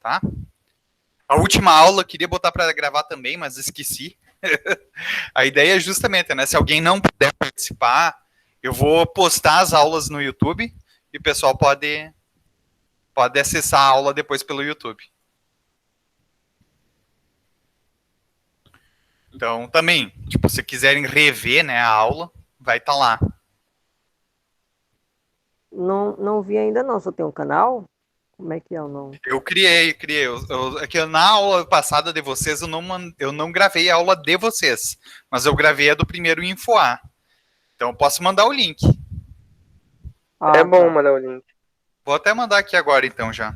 tá? A última aula eu queria botar para gravar também, mas esqueci. A ideia é justamente, né? Se alguém não puder participar, eu vou postar as aulas no YouTube e o pessoal pode acessar a aula depois pelo YouTube. Então, também, tipo, se quiserem rever, né, a aula, vai estar lá. Não vi ainda não, só tem um canal? Como é que é o nome? Eu criei. É que na aula passada de vocês eu não gravei a aula de vocês, mas eu gravei a do primeiro Infoar. Então eu posso mandar o link. É bom mandar o link. Vou até mandar aqui agora então já.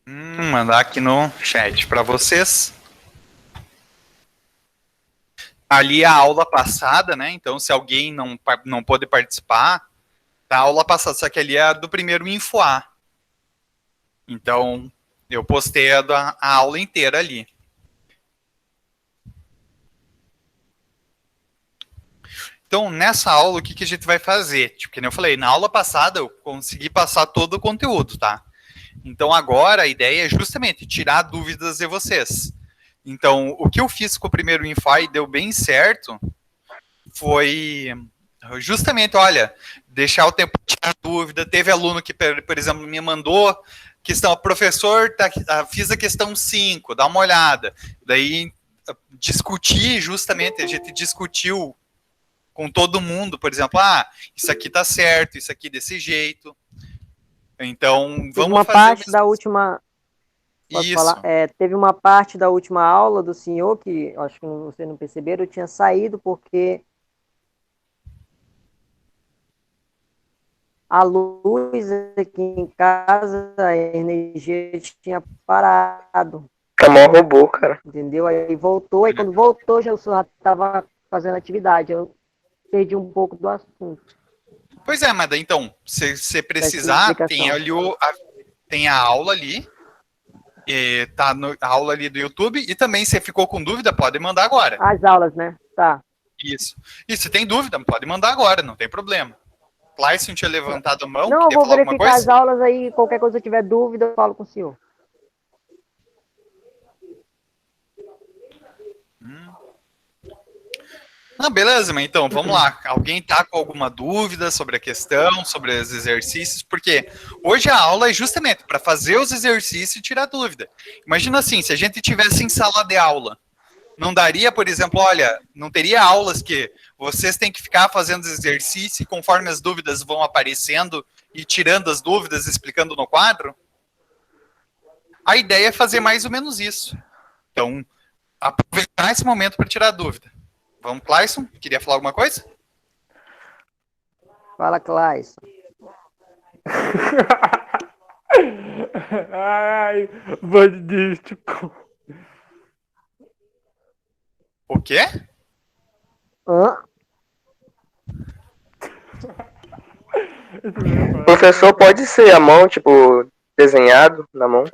Mandar aqui no chat para vocês. Ali a aula passada, né? Então, se alguém não pôde participar, tá a aula passada, só que ali é a do primeiro Infoar. Então, eu postei a aula inteira ali. Então, nessa aula, o que a gente vai fazer? Tipo, que nem eu falei, na aula passada eu consegui passar todo o conteúdo, tá? Então, agora a ideia é justamente tirar dúvidas de vocês. Então, o que eu fiz com o primeiro Infoar e deu bem certo foi justamente, olha, deixar o tempo de tirar dúvida. Teve aluno que, por exemplo, me mandou questão, professor, fiz a questão 5, dá uma olhada. Daí, discutir justamente, a gente discutiu com todo mundo, por exemplo, isso aqui tá certo, isso aqui desse jeito. Então, vamos uma fazer parte da última. Posso isso. falar? Teve uma parte da última aula do senhor que acho que vocês não perceberam, eu tinha saído porque a luz aqui em casa, a energia tinha parado. Tá mó robô, cara. Entendeu? Aí voltou, aí quando voltou já estava fazendo atividade. Eu perdi um pouco do assunto. Pois é, mas então, se você precisar, tem a aula ali, tá a aula ali do YouTube, e também se ficou com dúvida, pode mandar agora. As aulas, né? Tá. Isso. E se tem dúvida, pode mandar agora, não tem problema. Clayson tinha levantado a mão, não, queria eu vou falar alguma verificar coisa? as aulas aí, qualquer coisa que eu tiver dúvida, eu falo com o senhor. Beleza, mas então, vamos lá. Alguém tá com alguma dúvida sobre a questão, sobre os exercícios? Porque hoje a aula é justamente para fazer os exercícios e tirar dúvida. Imagina assim, se a gente tivesse em sala de aula, não daria, por exemplo, olha, não teria aulas que vocês têm que ficar fazendo exercício e conforme as dúvidas vão aparecendo e tirando as dúvidas, explicando no quadro? A ideia é fazer mais ou menos isso. Então, aproveitar esse momento para tirar dúvida. Vamos, Clayson? Queria falar alguma coisa? Fala, Clayson. Ai, bandístico. O quê? O professor pode ser a mão, tipo, desenhado na mão?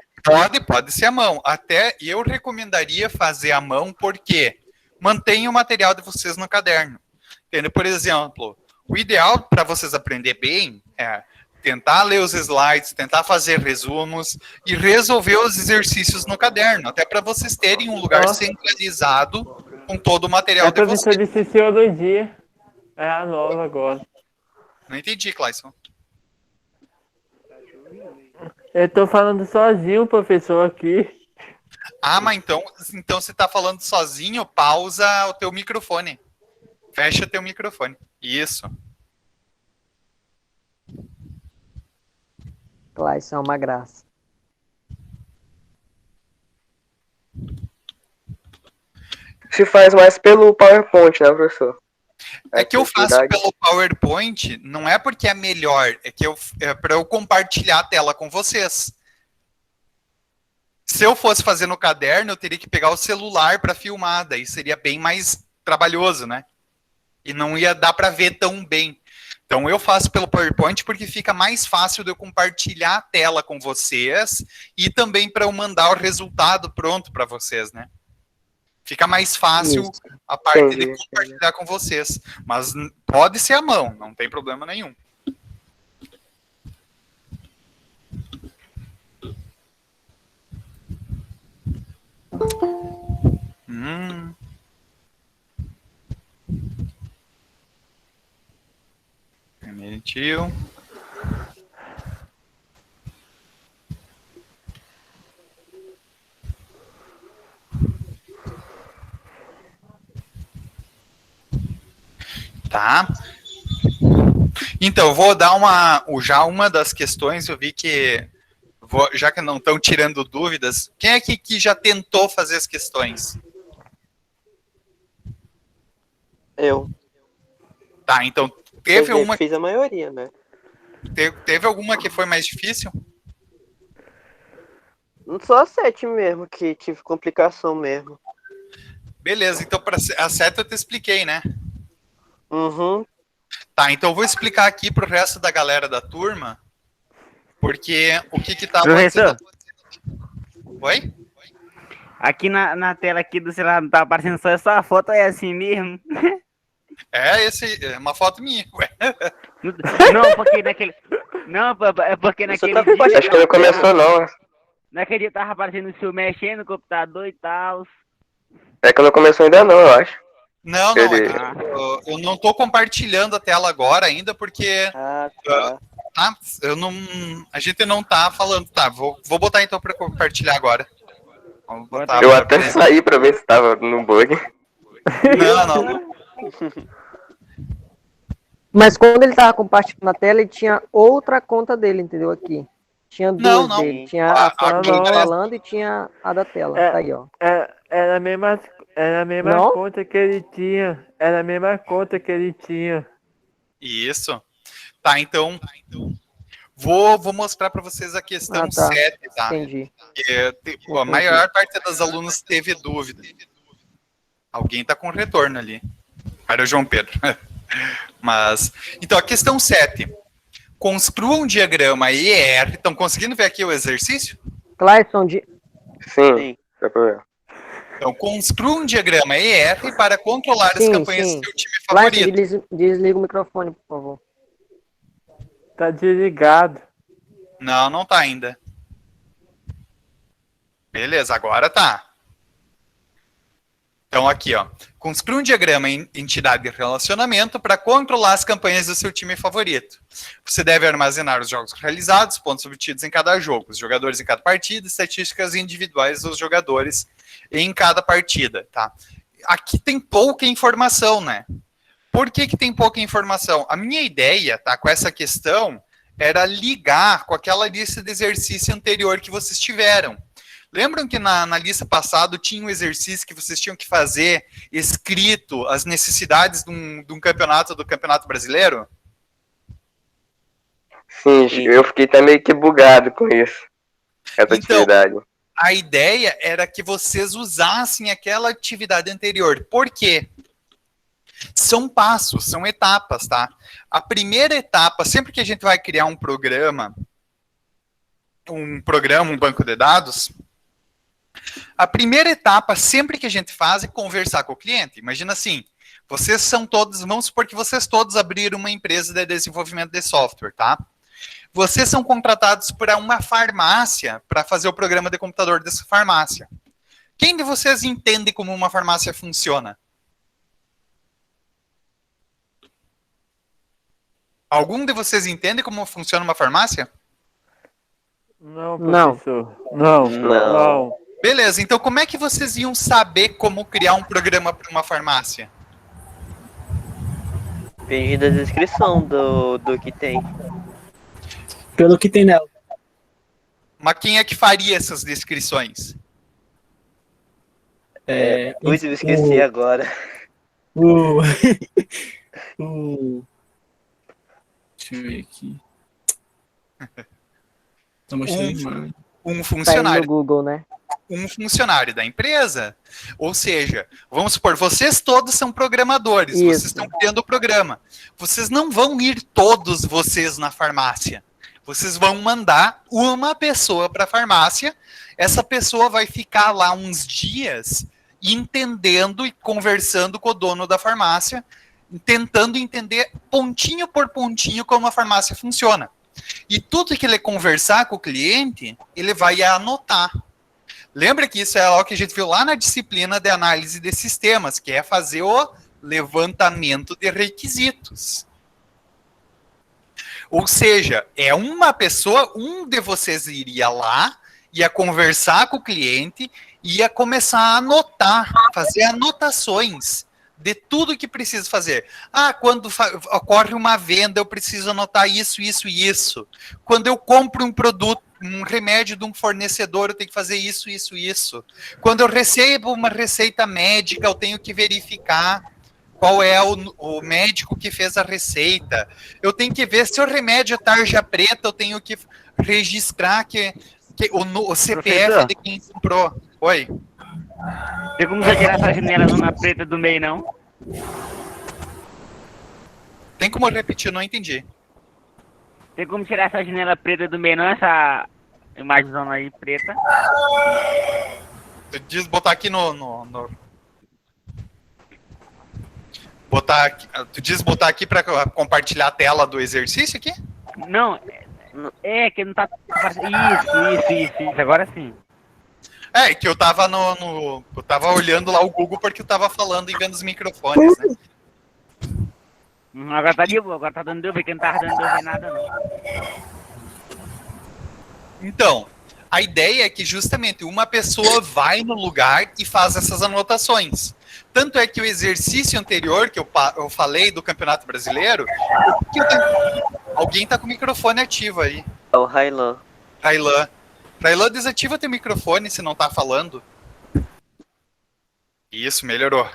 Pode ser a mão. Até eu recomendaria fazer a mão porque mantenha o material de vocês no caderno. Entendeu? Por exemplo, o ideal para vocês aprender bem é tentar ler os slides, tentar fazer resumos e resolver os exercícios no caderno, até para vocês terem um lugar centralizado com todo o material de vocês. A professora disse senhor do dia. É a nova agora. Não entendi, Clayson. Eu tô falando sozinho, professor, aqui. Mas então você tá falando sozinho, pausa o teu microfone. Fecha teu microfone. Isso. Clayson é uma graça. Se faz mais pelo PowerPoint, né, professor? É que eu faço pelo PowerPoint, não é porque é melhor, é para eu compartilhar a tela com vocês. Se eu fosse fazer no caderno, eu teria que pegar o celular para filmar, daí seria bem mais trabalhoso, né? E não ia dar para ver tão bem. Então eu faço pelo PowerPoint porque fica mais fácil de eu compartilhar a tela com vocês e também para eu mandar o resultado pronto para vocês, né? Fica mais fácil Isso. a parte Entendi, de compartilhar com vocês. Mas pode ser à mão, não tem problema nenhum. Permitiu. Tá. Então, eu vou dar já uma das questões, eu vi que, já que não estão tirando dúvidas, quem é que já tentou fazer as questões? Eu. Tá, então, Quer teve dizer, fiz a maioria, né? teve alguma que foi mais difícil? Só a 7 mesmo, que tive complicação mesmo. Beleza, então para a seta eu te expliquei, né? Uhum. Tá, então eu vou explicar aqui pro resto da galera da turma, porque o que tá Professor, Oi? aqui na tela aqui do celular não tá aparecendo só essa foto, é assim mesmo? É uma foto minha, ué. Não, porque naquele... Não, é porque Você naquele tá dia... compartilhando. Acho que não começou, não. Naquele dia tava aparecendo o senhor mexendo no computador e tal. É que não começou ainda, não, eu acho. Não, Ele- eu não tô compartilhando a tela agora ainda, porque Ah, tá. tá, a gente não tá falando, tá, vou botar então para compartilhar agora. Vamos botar Eu pra- até saí pra ver se tava no bug. Não. Mas quando ele tava compartilhando a tela, ele tinha outra conta dele, entendeu? Aqui. Tinha duas Não. dele. Tinha A a foto dele conta- falando e tinha a da tela. É. Tá aí, ó. Era a mesma Não? conta que ele tinha. Era a mesma conta que ele tinha. Isso. Tá, então vou mostrar para vocês a questão Ah, tá. 7, tá? Entendi. A maior parte das alunas teve dúvida. Alguém tá com retorno ali. Era o João Pedro. Mas, então, a questão 7. Construa um diagrama ER. Estão conseguindo ver aqui o exercício? Clayson, de... Sim, Sim. dá pra ver. Então, construa um diagrama ER para controlar as Sim, campanhas sim. do seu time Clayson, favorito. desliga o microfone, por favor. Tá desligado. Não tá ainda. Beleza, agora tá. Então, aqui, ó. Construa um diagrama em entidade de relacionamento para controlar as campanhas do seu time favorito. Você deve armazenar os jogos realizados, pontos obtidos em cada jogo, os jogadores em cada partida, estatísticas individuais dos jogadores em cada partida, tá? Aqui tem pouca informação, né? Por que tem pouca informação? A minha ideia, tá, com essa questão, era ligar com aquela lista de exercício anterior que vocês tiveram. Lembram que na lista passada tinha um exercício que vocês tinham que fazer escrito as necessidades de um campeonato, do Campeonato Brasileiro? Sim, eu fiquei até meio que bugado com isso. Essa Então, atividade. A ideia era que vocês usassem aquela atividade anterior. Por quê? São passos, são etapas, tá? A primeira etapa, sempre que a gente vai criar um programa, um banco de dados, a primeira etapa, sempre que a gente faz, é conversar com o cliente. Imagina assim, vocês são todos, vamos supor que vocês todos abriram uma empresa de desenvolvimento de software, tá? Vocês são contratados para uma farmácia para fazer o programa de computador dessa farmácia. Quem de vocês entende como uma farmácia funciona? Algum de vocês entende como funciona uma farmácia? Não, Não. professor. Não. Não. Beleza, então como é que vocês iam saber como criar um programa para uma farmácia? Depende da descrição do que tem. Pelo que tem nela. Mas quem é que faria essas descrições? Putz, eu esqueci agora. O... o... Deixa eu ver aqui. Tá mostrando demais. Um Tá aí no funcionário. Google, né? um funcionário da empresa. Ou seja, vamos supor, vocês todos são programadores, Isso. vocês estão criando o programa. Vocês não vão ir todos vocês na farmácia. Vocês vão mandar uma pessoa para a farmácia, essa pessoa vai ficar lá uns dias entendendo e conversando com o dono da farmácia, tentando entender pontinho por pontinho como a farmácia funciona. E tudo que ele conversar com o cliente, ele vai anotar. Lembra que isso é algo que a gente viu lá na disciplina de análise de sistemas, que é fazer o levantamento de requisitos. Ou seja, é uma pessoa, um de vocês iria lá, ia conversar com o cliente, ia começar a anotar, fazer anotações de tudo que precisa fazer. Ah, quando ocorre uma venda, eu preciso anotar isso, isso e isso. Quando eu compro um produto, um remédio de um fornecedor, eu tenho que fazer isso, isso e isso. Quando eu recebo uma receita médica, eu tenho que verificar qual é o médico que fez a receita. Eu tenho que ver se o remédio é tarja preta, eu tenho que registrar que o CPF Professor? de quem comprou. Oi. Tem como você tirar essa janela zona preta do meio, não? Tem como repetir? Eu não entendi. Tem como tirar essa janela preta do meio, não? Essa imagem zona aí preta. Tu diz botar aqui botar aqui, tu diz botar aqui para compartilhar a tela do exercício aqui? Não, que não tá... Isso, agora sim. É, que eu tava eu tava olhando lá o Google porque eu tava falando e vendo os microfones, né? Agora tá de boa, agora tá dando de ouvir, que não tava dando de ouvir nada, não. Então, a ideia é que justamente uma pessoa vai no lugar e faz essas anotações. Tanto é que o exercício anterior que eu falei do Campeonato Brasileiro, alguém tá com o microfone ativo aí. É o Railan. Railan, desativa teu microfone se não tá falando. Isso, melhorou.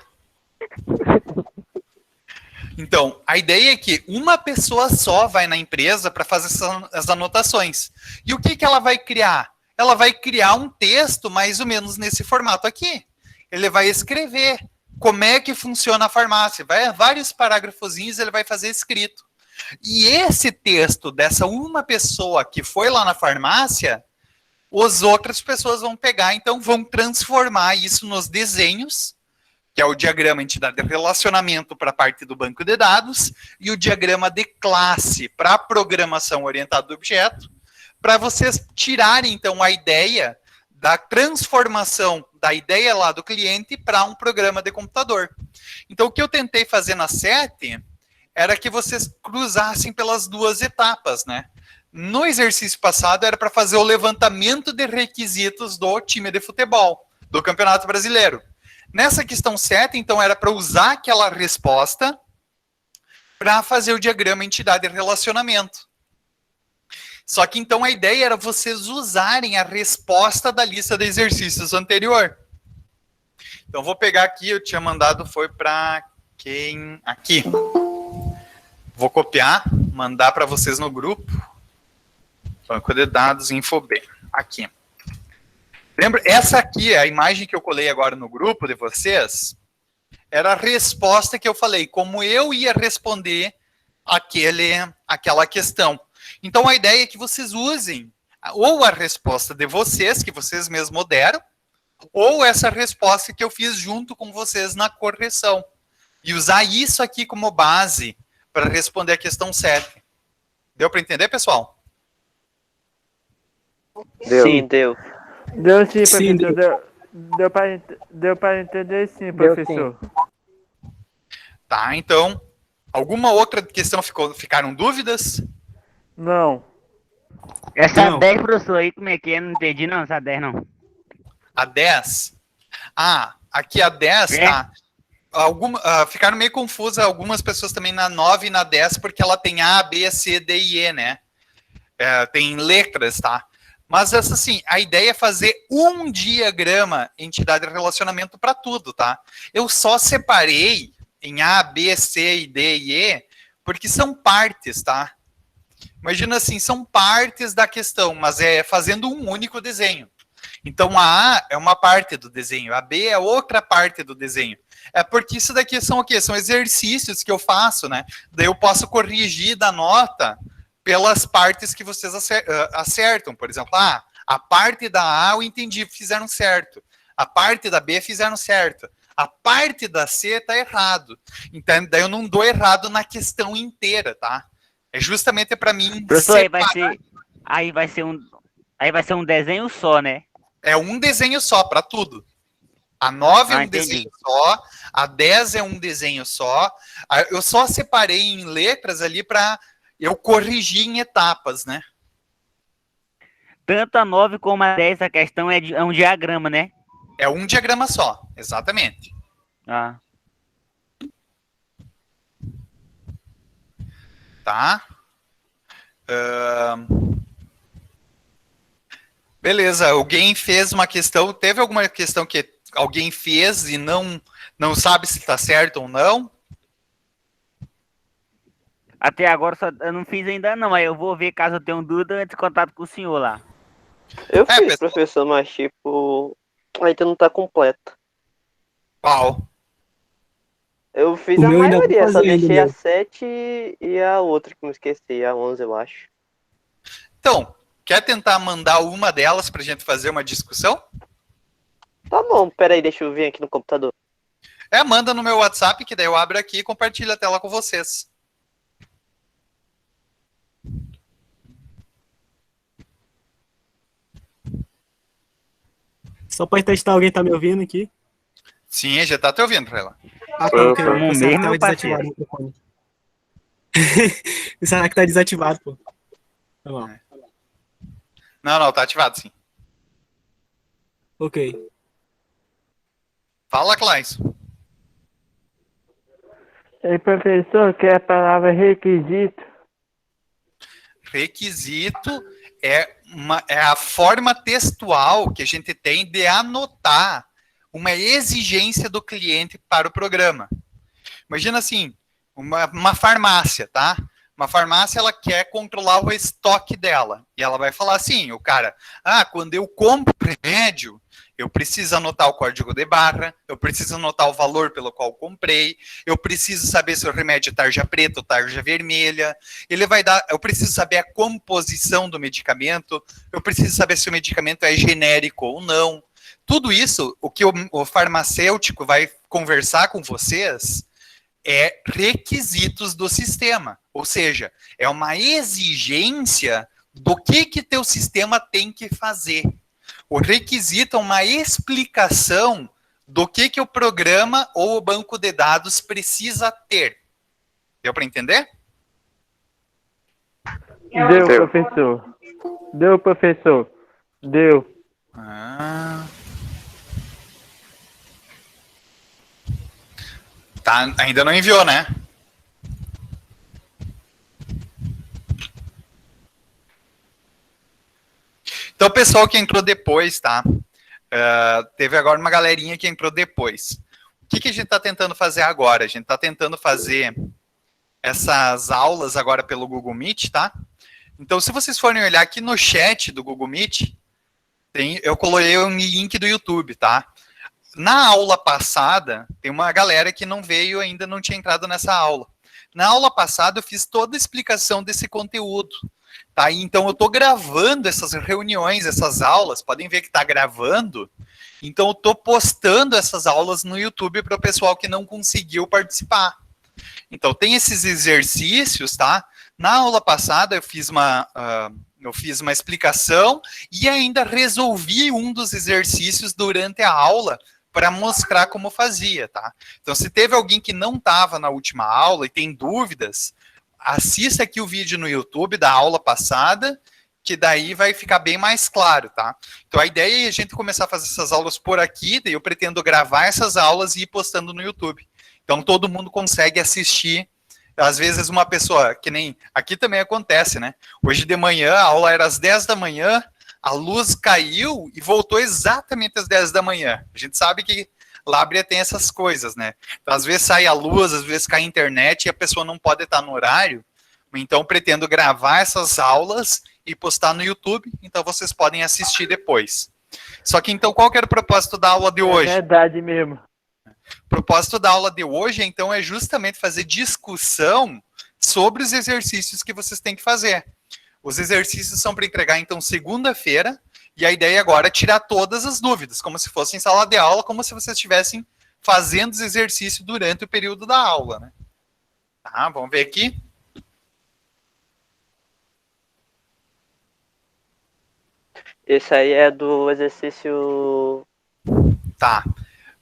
Então, a ideia é que uma pessoa só vai na empresa para fazer essas anotações. E o que ela vai criar? Ela vai criar um texto mais ou menos nesse formato aqui. Ele vai escrever como é que funciona a farmácia. Vários parágrafozinhos ele vai fazer escrito. E esse texto dessa uma pessoa que foi lá na farmácia, as outras pessoas vão pegar, então vão transformar isso nos desenhos, que é o diagrama entidade de relacionamento para a parte do banco de dados, e o diagrama de classe para a programação orientada do objeto, para vocês tirarem, então, a ideia da transformação da ideia lá do cliente para um programa de computador. Então, o que eu tentei fazer na 7 era que vocês cruzassem pelas duas etapas, né? No exercício passado era para fazer o levantamento de requisitos do time de futebol, do Campeonato Brasileiro. Nessa questão 7, então, era para usar aquela resposta para fazer o diagrama entidade de relacionamento. Só que, então, a ideia era vocês usarem a resposta da lista de exercícios anterior. Então, vou pegar aqui, eu tinha mandado, foi para quem? Aqui. Vou copiar, mandar para vocês no grupo. Banco de dados, InfoB. Aqui. Lembra, essa aqui, a imagem que eu colei agora no grupo de vocês, era a resposta que eu falei, como eu ia responder aquela questão. Então, a ideia é que vocês usem ou a resposta de vocês, que vocês mesmos deram, ou essa resposta que eu fiz junto com vocês na correção. E usar isso aqui como base para responder a questão 7. Deu para entender, pessoal? Deu. Sim, deu. Deu sim, Sim, professor. Deu para entender sim, Deu professor. Tá, então, alguma outra questão ficaram dúvidas? Não. Essa Não. 10, professor, aí como é que é? Não entendi não, essa 10 não. A 10? Ah, aqui a 10, É? tá? Ficaram meio confusas algumas pessoas também na 9 e na 10, porque ela tem A, B, C, D e E, né? Tem letras, tá? Mas essa assim, a ideia é fazer um diagrama entidade de relacionamento para tudo, tá? Eu só separei em A, B, C, D e E, porque são partes, tá? Imagina assim, são partes da questão, mas é fazendo um único desenho. Então a A é uma parte do desenho, a B é outra parte do desenho. É porque isso daqui são o quê? São exercícios que eu faço, né? Daí eu posso corrigir da nota pelas partes que vocês acertam. Por exemplo, a parte da A eu entendi, fizeram certo. A parte da B fizeram certo. A parte da C tá errado. Então, daí eu não dou errado na questão inteira, tá? É justamente para mim Professor, separar. aí vai ser um desenho só, né? É um desenho só para tudo. A 9 é um entendi. desenho só, a 10 é um desenho só. Eu só separei em letras ali para eu corrigir em etapas, né? Tanto a 9 como a 10, a questão é um diagrama, né? É um diagrama só, exatamente. Ah. Tá? Beleza, alguém fez uma questão, teve alguma questão que alguém fez e não sabe se está certo ou não? Até agora eu não fiz ainda não, mas eu vou ver caso eu tenha dúvida antes de contato com o senhor lá. Eu fiz, pessoal. professor, mas tipo, ainda não tá completa. Qual? Eu fiz O a meu ainda vou maioria, só fazer ainda, deixei a meu. 7 e a outra que me esqueci, a 11, eu acho. Então, quer tentar mandar uma delas para a gente fazer uma discussão? Tá bom, peraí, deixa eu vir aqui no computador. Manda no meu WhatsApp, que daí eu abro aqui e compartilho a tela com vocês. Só pra testar, alguém tá me ouvindo aqui? Sim, já tá te ouvindo, Raila. Ah, tá, ok. Como Pensava que mesmo, tava parceiro. desativado o microfone. Será que tá desativado, pô? Tá bom. Não, tá ativado, sim. Ok. Fala, Claison. Ei, professor, que é a palavra requisito? Requisito é a forma textual que a gente tem de anotar uma exigência do cliente para o programa. Imagina assim, uma farmácia, tá? Uma farmácia, ela quer controlar o estoque dela. E ela vai falar assim, o cara, quando eu compro remédio, eu preciso anotar o código de barra, eu preciso anotar o valor pelo qual comprei, eu preciso saber se o remédio é tarja preta ou tarja vermelha, eu preciso saber a composição do medicamento, eu preciso saber se o medicamento é genérico ou não. Tudo isso, o que o farmacêutico vai conversar com vocês é requisitos do sistema. Ou seja, é uma exigência do que teu sistema tem que fazer. O requisito é uma explicação do que o programa ou o banco de dados precisa ter. Deu para entender? Deu, professor. Deu, professor. Deu. Tá, ainda não enviou, né? Então, o pessoal que entrou depois, tá? Teve agora uma galerinha que entrou depois. O que a gente está tentando fazer agora? A gente está tentando fazer essas aulas agora pelo Google Meet, tá? Então, se vocês forem olhar aqui no chat do Google Meet, eu coloquei um link do YouTube, tá? Na aula passada, tem uma galera que não veio ainda, não tinha entrado nessa aula. Na aula passada, eu fiz toda a explicação desse conteúdo. Tá? Então, eu estou gravando essas reuniões, essas aulas, podem ver que está gravando. Então, eu estou postando essas aulas no YouTube para o pessoal que não conseguiu participar. Então, tem esses exercícios, tá? Na aula passada, eu fiz uma explicação e ainda resolvi um dos exercícios durante a aula para mostrar como fazia, tá? Então, se teve alguém que não estava na última aula e tem dúvidas, assista aqui o vídeo no YouTube da aula passada, que daí vai ficar bem mais claro, tá? Então, a ideia é a gente começar a fazer essas aulas por aqui, daí eu pretendo gravar essas aulas e ir postando no YouTube. Então, todo mundo consegue assistir. Às vezes, uma pessoa, que nem... Aqui também acontece, né? Hoje de manhã, a aula era às 10 da manhã, a luz caiu e voltou exatamente às 10 da manhã. A gente sabe que Lábrea tem essas coisas, né? Então, às vezes sai a luz, às vezes cai a internet e a pessoa não pode estar no horário. Então, pretendo gravar essas aulas e postar no YouTube, então vocês podem assistir depois. Só que então qual que era o propósito da aula de hoje? É verdade mesmo. O propósito da aula de hoje, então, é justamente fazer discussão sobre os exercícios que vocês têm que fazer. Os exercícios são para entregar, então, segunda-feira, e a ideia agora é tirar todas as dúvidas, como se fosse em sala de aula, como se vocês estivessem fazendo os exercícios durante o período da aula, né? Tá, vamos ver aqui. Esse aí é do exercício. Tá.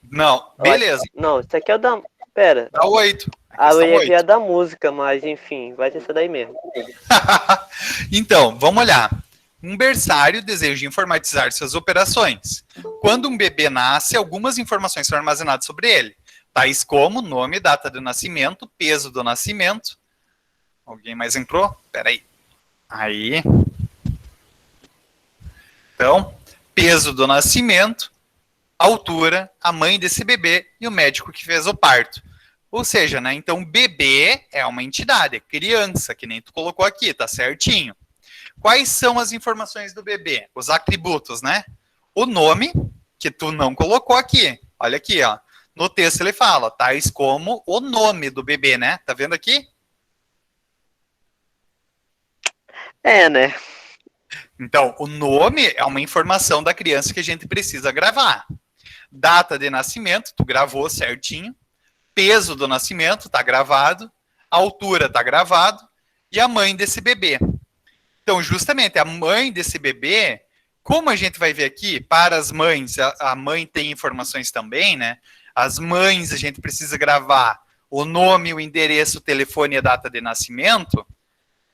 Não, beleza. Não, esse aqui é o da. Pera. Dá 8. Eu ia ver a da música, mas enfim, vai ter essa daí mesmo. Então, vamos olhar. Um berçário deseja informatizar suas operações. Quando um bebê nasce, algumas informações são armazenadas sobre ele, tais como nome, data de nascimento, peso do nascimento. Alguém mais entrou? Peraí. Aí. Então, peso do nascimento, altura, a mãe desse bebê e o médico que fez o parto. Ou seja, né? Então, bebê é uma entidade, é criança, que nem tu colocou aqui, tá certinho. Quais são as informações do bebê? Os atributos, né? O nome, que tu não colocou aqui. Olha aqui, ó. No texto ele fala, tais como o nome do bebê, né? Tá vendo aqui? É, né? Então, o nome é uma informação da criança que a gente precisa gravar. Data de nascimento, tu gravou certinho. Peso do nascimento, tá gravado. Altura, tá gravado. E a mãe desse bebê. Então, justamente, a mãe desse bebê, como a gente vai ver aqui, para as mães, a mãe tem informações também, né? As mães, a gente precisa gravar o nome, o endereço, o telefone e a data de nascimento.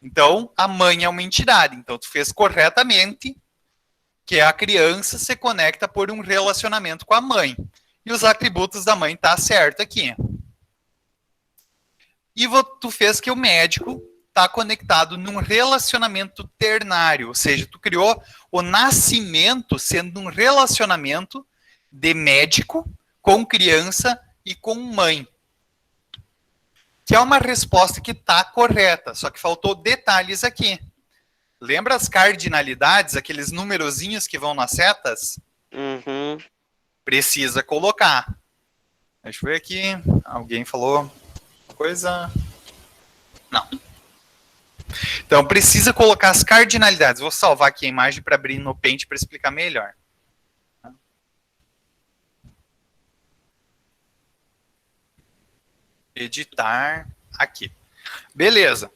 Então, a mãe é uma entidade. Então, tu fez corretamente que a criança se conecta por um relacionamento com a mãe. E os atributos da mãe tá certo aqui. E tu fez que o médico está conectado num relacionamento ternário, ou seja, tu criou o nascimento sendo um relacionamento de médico com criança e com mãe. Que é uma resposta que está correta, só que faltou detalhes aqui. Lembra as cardinalidades, aqueles numerozinhos que vão nas setas? Uhum. Precisa colocar. Deixa eu ver aqui. Alguém falou coisa? Não. Então, precisa colocar as cardinalidades. Vou salvar aqui a imagem para abrir no Paint para explicar melhor. Editar aqui. Beleza.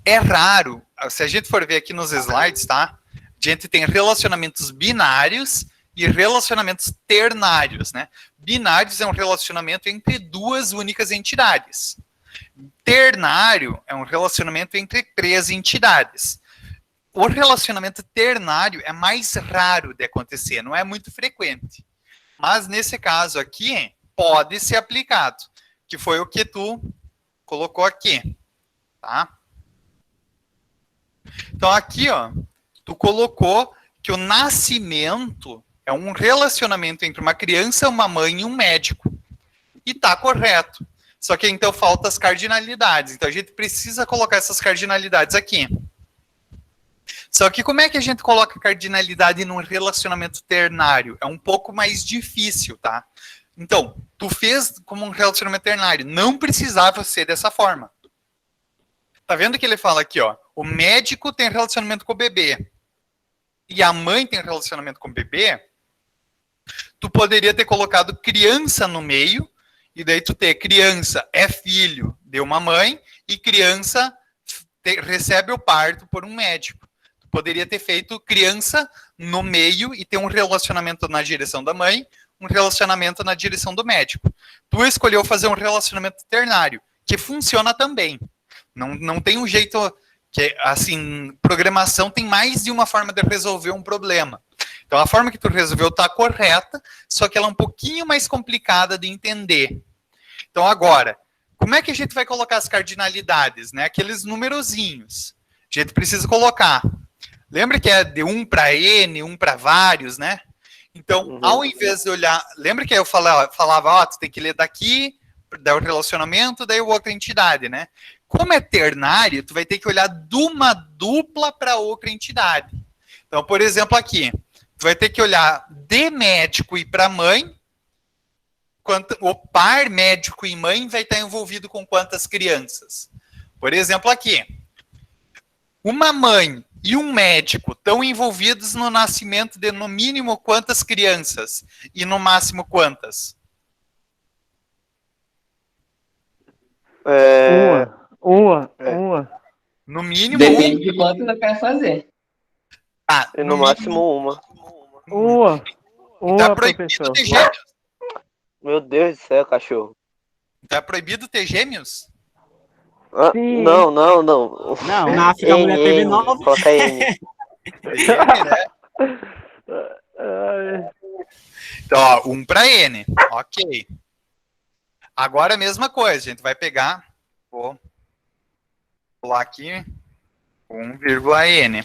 É raro, se a gente for ver aqui nos slides, tá? A gente tem relacionamentos binários e relacionamentos ternários, né? Binários é um relacionamento entre duas únicas entidades. Ternário é um relacionamento entre três entidades. O relacionamento ternário é mais raro de acontecer, não é muito frequente. Mas nesse caso aqui, pode ser aplicado, que foi o que tu colocou aqui, tá? Então aqui, ó, tu colocou que o nascimento é um relacionamento entre uma criança, uma mãe e um médico. E tá correto. Só que então faltam as cardinalidades. Então a gente precisa colocar essas cardinalidades aqui. Só que como é que a gente coloca cardinalidade num relacionamento ternário? É um pouco mais difícil, tá? Então, tu fez como um relacionamento ternário. Não precisava ser dessa forma. Tá vendo que ele fala aqui, ó? O médico tem relacionamento com o bebê. E a mãe tem relacionamento com o bebê. Tu poderia ter colocado criança no meio. E daí tu ter criança é filho de uma mãe. E criança recebe o parto por um médico. Tu poderia ter feito criança no meio e ter um relacionamento na direção da mãe. Um relacionamento na direção do médico. Tu escolheu fazer um relacionamento ternário. Que funciona também. Não tem um jeito que, assim, programação tem mais de uma forma de resolver um problema. Então, a forma que tu resolveu está correta, só que ela é um pouquinho mais complicada de entender. Então, agora, como é que a gente vai colocar as cardinalidades, né? Aqueles numerozinhos. A gente precisa colocar. Lembra que é de 1 para N, 1 para vários, né? Então, ao invés de olhar... Lembra que eu falava, ó, tu tem que ler daqui, daí o relacionamento, daí outra entidade, né? Como é ternário, tu vai ter que olhar de uma dupla para outra entidade. Então, por exemplo, aqui, tu vai ter que olhar de médico e para mãe, o par médico e mãe vai estar envolvido com quantas crianças. Por exemplo, aqui, uma mãe e um médico estão envolvidos no nascimento de no mínimo quantas crianças e no máximo quantas? Uma. No mínimo Depende de quanto você quer fazer. E no máximo uma. Tá proibido professor. ter gêmeos. Meu Deus do céu, cachorro. Tá proibido ter gêmeos? Ah, Sim. não. Não, na África a mulher teve 9. Coloca N. Teve, né? Então, ó, 1 para N. Ok. Agora a mesma coisa, a gente vai pegar, vou pular aqui, 1,N.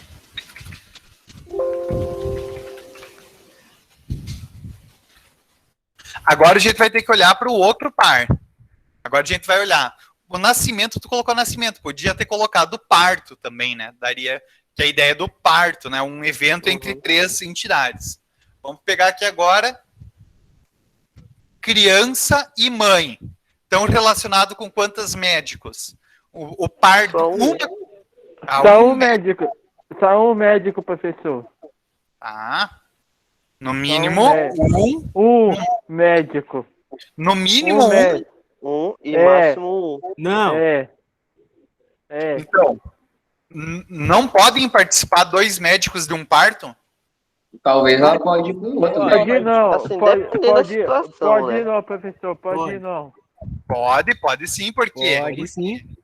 Agora a gente vai ter que olhar para o outro par. Agora a gente vai olhar. O nascimento, tu colocou nascimento, podia ter colocado parto também, né? Daria que a ideia do parto, né? Um evento entre 3 entidades. Vamos pegar aqui agora criança e mãe. Estão relacionados com quantos médicos? O parto. Só um médico, professor. Tá. No mínimo, um médico. No mínimo, um e máximo um. Não. Então, não podem participar 2 médicos de um parto? Talvez ela pode ir com outro. Pode não. Assim, Pode dependendo da situação, pode né? não, professor. Pode não. Pode sim, porque... Pode sim.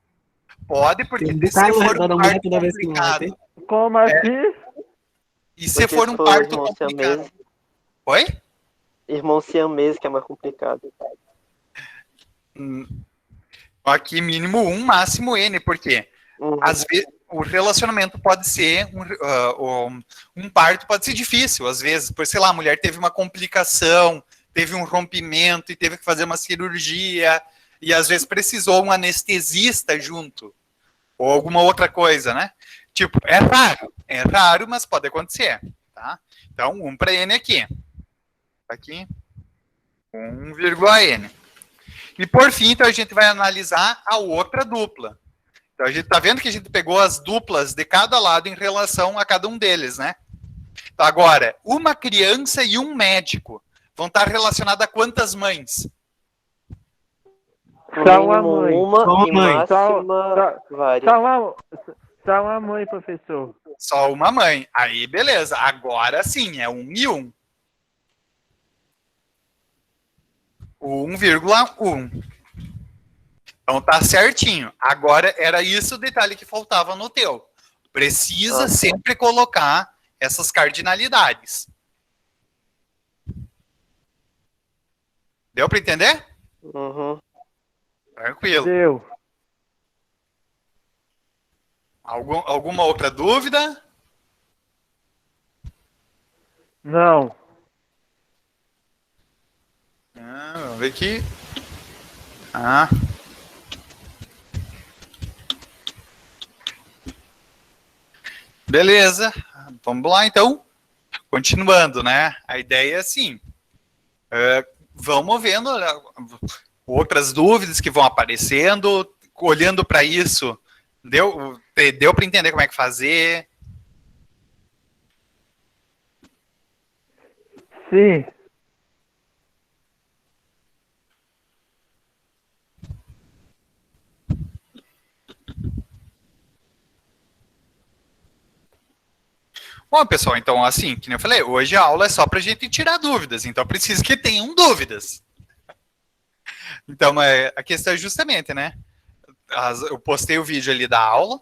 Pode, porque Tem se for da um mulher parto toda vez que vai, complicado... Como assim? E se for um parto complicado? Oi? Irmão siamês, que é mais complicado. Aqui, mínimo 1, máximo N, porque às vezes o relacionamento pode ser, um parto pode ser difícil, às vezes, por sei lá, a mulher teve uma complicação, teve um rompimento e teve que fazer uma cirurgia, e às vezes precisou um anestesista junto, ou alguma outra coisa, né? Tipo, é raro, mas pode acontecer, tá? Então, 1 para N aqui. Aqui, 1,N. E por fim, então, a gente vai analisar a outra dupla. Então, a gente tá vendo que a gente pegou as duplas de cada lado em relação a cada um deles, né? Então, agora, uma criança e um médico vão estar relacionados a quantas mães? Só uma mãe. Uma e máxima várias. Só uma mãe, professor. Só uma mãe. Aí, beleza. Agora sim, é 1 e 1. 1,1. Então tá certinho. Agora era isso o detalhe que faltava no teu. Precisa sempre colocar essas cardinalidades. Deu para entender? Uhum. Tranquilo. Deu. Alguma outra dúvida? Não. Vamos ver aqui. Beleza. Vamos lá, então. Continuando, né? A ideia é assim. Vamos vendo outras dúvidas que vão aparecendo, olhando para isso. Deu para entender como é que fazer? Sim. Bom, pessoal, então, assim, que nem eu falei, hoje a aula é só para a gente tirar dúvidas, então preciso que tenham dúvidas. Então, a questão é justamente, né? Eu postei o vídeo ali da aula,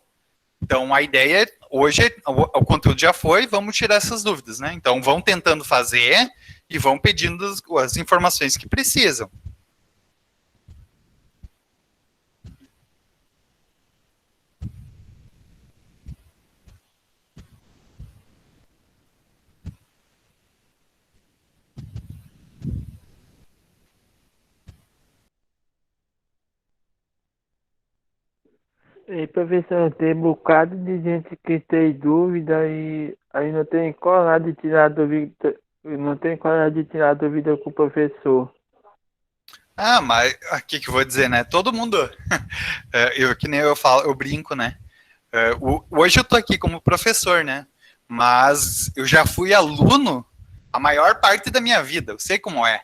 então a ideia é, hoje, o conteúdo já foi, vamos tirar essas dúvidas, né? Então, vão tentando fazer e vão pedindo as informações que precisam. E professor, tem um bocado de gente que tem dúvida e Aí não tem coragem de tirar dúvida. Não tem coragem de tirar dúvida com o professor. Ah, mas o que eu vou dizer, né? Todo mundo, que nem eu falo, eu brinco, né? Hoje eu tô aqui como professor, né? Mas eu já fui aluno a maior parte da minha vida, eu sei como é.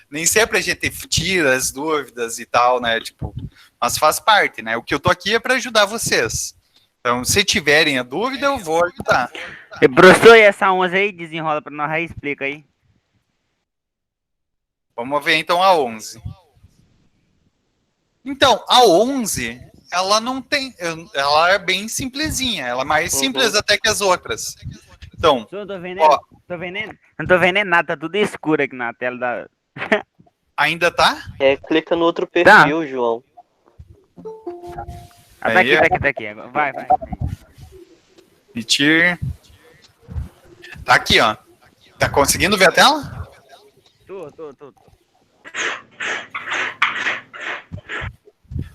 Nem sempre a gente tira as dúvidas e tal, né? Tipo, mas faz parte, né? O que eu tô aqui é para ajudar vocês. Então, se tiverem a dúvida, eu vou ajudar. E, professor, e essa 11 aí, desenrola pra nós aí, explica aí. Vamos ver então a 11. Então, a 11, ela não tem, ela é bem simplesinha, ela é mais simples até que as outras. Então, Não tô vendo, ó, não tô vendo nada, tá tudo escuro aqui na tela da... ainda tá? Clica no outro perfil, João. Ah, tá aqui. Agora. Vai. Emitir. Tá aqui, ó. Tá conseguindo ver a tela? Tô.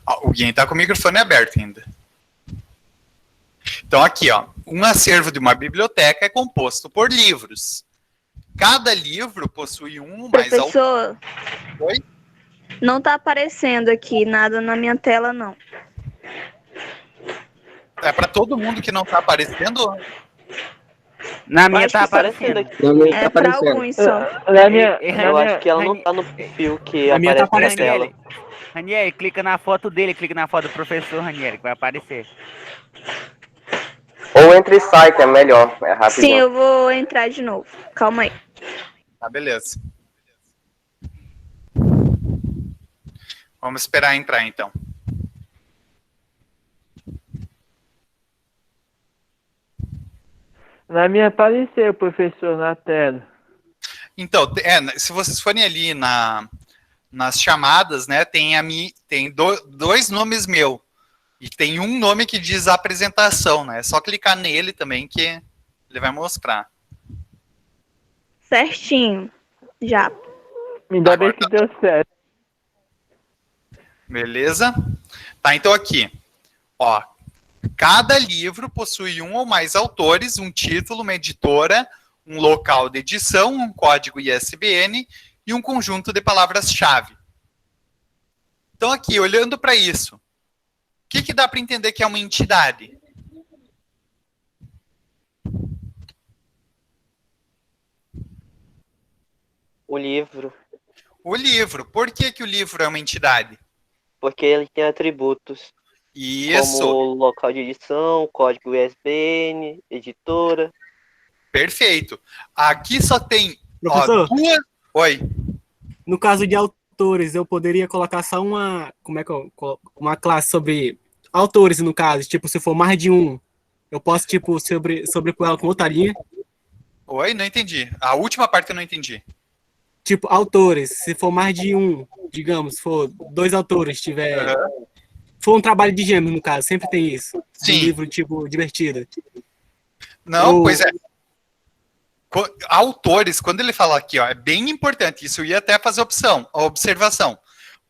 Ó, o Gui tá com o microfone aberto ainda. Então aqui, ó. Um acervo de uma biblioteca é composto por livros. Cada livro possui um ou mais Professor, Oi? não tá aparecendo aqui nada na minha tela, não. É para todo mundo que não tá aparecendo? Na minha Acho tá que tá aparecendo. aqui. Também tá É pra aparecendo. alguns só. Eu acho que ela não tá no perfil que A minha tá aparece na tela. Ranieri, clica na foto dele, clica na foto do professor Ranieri, que vai aparecer. Ou entra e sai, que é melhor. É Sim, rapidinho. eu vou entrar de novo. Calma aí. Tá, beleza. Vamos esperar entrar, então. Na minha apareceu, professor, na tela. Então, se vocês forem ali nas chamadas, né, tem dois nomes meu. E tem um nome que diz apresentação, né? É só clicar nele também que ele vai mostrar. Certinho. Já. Ainda bem que deu certo. Beleza? Tá, então aqui. Ó, cada livro possui um ou mais autores, um título, uma editora, um local de edição, um código ISBN e um conjunto de palavras-chave. Então aqui, olhando para isso, o que dá para entender que é uma entidade? O livro, O livro. Por que o livro é uma entidade? porque ele tem atributos Isso. como local de edição, código ISBN, editora. Perfeito. Aqui só tem Professor, duas... Oi. no caso de autores, eu poderia colocar só uma classe sobre autores, no caso. Tipo, se for mais de um, eu posso, tipo, sobrepor ela com outra linha. Oi, não entendi. A última parte eu não entendi. Tipo, autores, se for mais de um, digamos, se for 2 autores, tiver... For um trabalho de gêmeos, no caso, sempre tem isso. Sim. Um livro, tipo, divertido. Não, pois é. Autores, quando ele fala aqui, ó, é bem importante, isso eu ia até fazer a observação.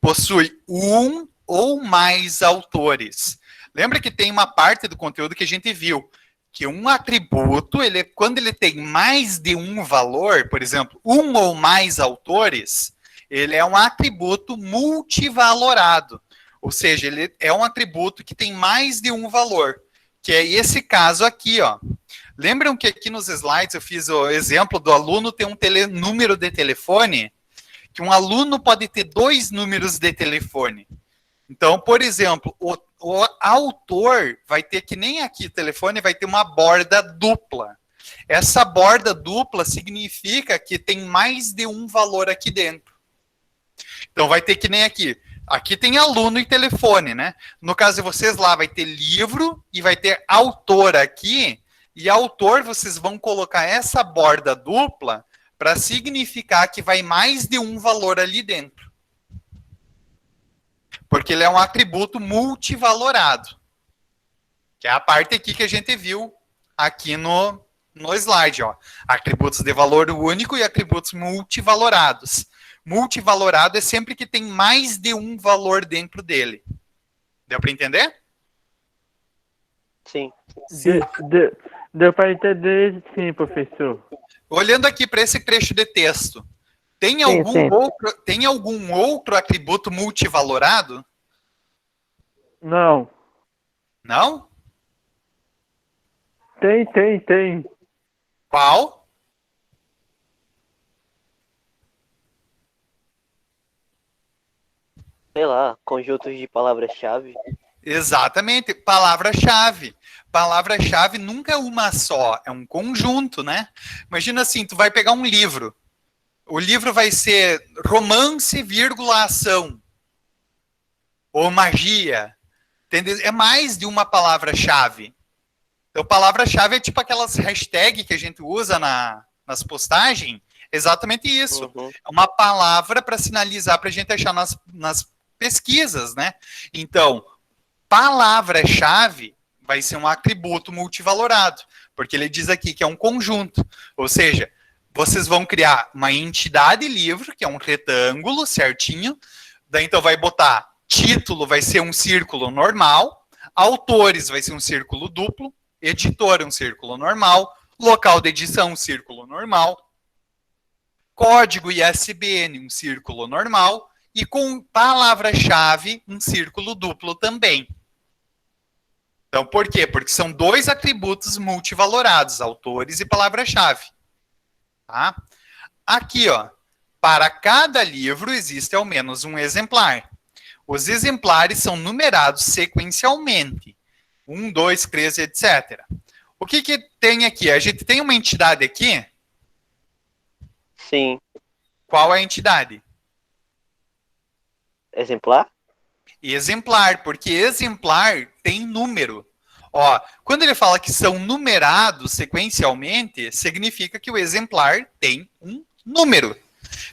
Possui um ou mais autores. Lembra que tem uma parte do conteúdo que a gente viu, que um atributo, quando ele tem mais de um valor, por exemplo, um ou mais autores, ele é um atributo multivalorado. Ou seja, ele é um atributo que tem mais de um valor, que é esse caso aqui, ó. Lembram que aqui nos slides eu fiz o exemplo do aluno ter um número de telefone? Que um aluno pode ter 2 números de telefone. Então, por exemplo, o autor vai ter, que nem aqui o telefone, vai ter uma borda dupla. Essa borda dupla significa que tem mais de um valor aqui dentro. Então, vai ter que nem aqui. Aqui tem aluno e telefone, né? No caso de vocês lá, vai ter livro e vai ter autor aqui. E autor, vocês vão colocar essa borda dupla para significar que vai mais de um valor ali dentro. Porque ele é um atributo multivalorado. Que é a parte aqui que a gente viu aqui no slide, ó. Atributos de valor único e atributos multivalorados. Multivalorado é sempre que tem mais de um valor dentro dele. Deu para entender? Sim. Deu para entender sim, professor. Olhando aqui para esse trecho de texto, tem algum outro atributo multivalorado? Não. Não? Tem. Qual? Sei lá, conjuntos de palavras-chave. Exatamente, palavra-chave. Palavra-chave nunca é uma só, é um conjunto, né? Imagina assim, tu vai pegar um livro. O livro vai ser romance, vírgula, ação. Ou magia. Entendeu? É mais de uma palavra-chave. Então, palavra-chave é tipo aquelas hashtags que a gente usa nas postagens. Exatamente isso. Uhum. É uma palavra para sinalizar para a gente achar nas pesquisas, né? Então, palavra-chave vai ser um atributo multivalorado, porque ele diz aqui que é um conjunto. Ou seja, vocês vão criar uma entidade livro, que é um retângulo certinho, daí então vai botar título, vai ser um círculo normal, autores vai ser um círculo duplo, editor um círculo normal, local de edição um círculo normal, código ISBN um círculo normal, e com palavra-chave um círculo duplo também. Então, por quê? Porque são dois atributos multivalorados, autores e palavra-chave. Tá? Aqui, ó, para cada livro existe ao menos um exemplar. Os exemplares são numerados sequencialmente. 1, 2, 3, etc. O que tem aqui? A gente tem uma entidade aqui. Sim. Qual é a entidade? Exemplar? Exemplar, porque exemplar tem número. Ó, quando ele fala que são numerados sequencialmente, significa que o exemplar tem um número.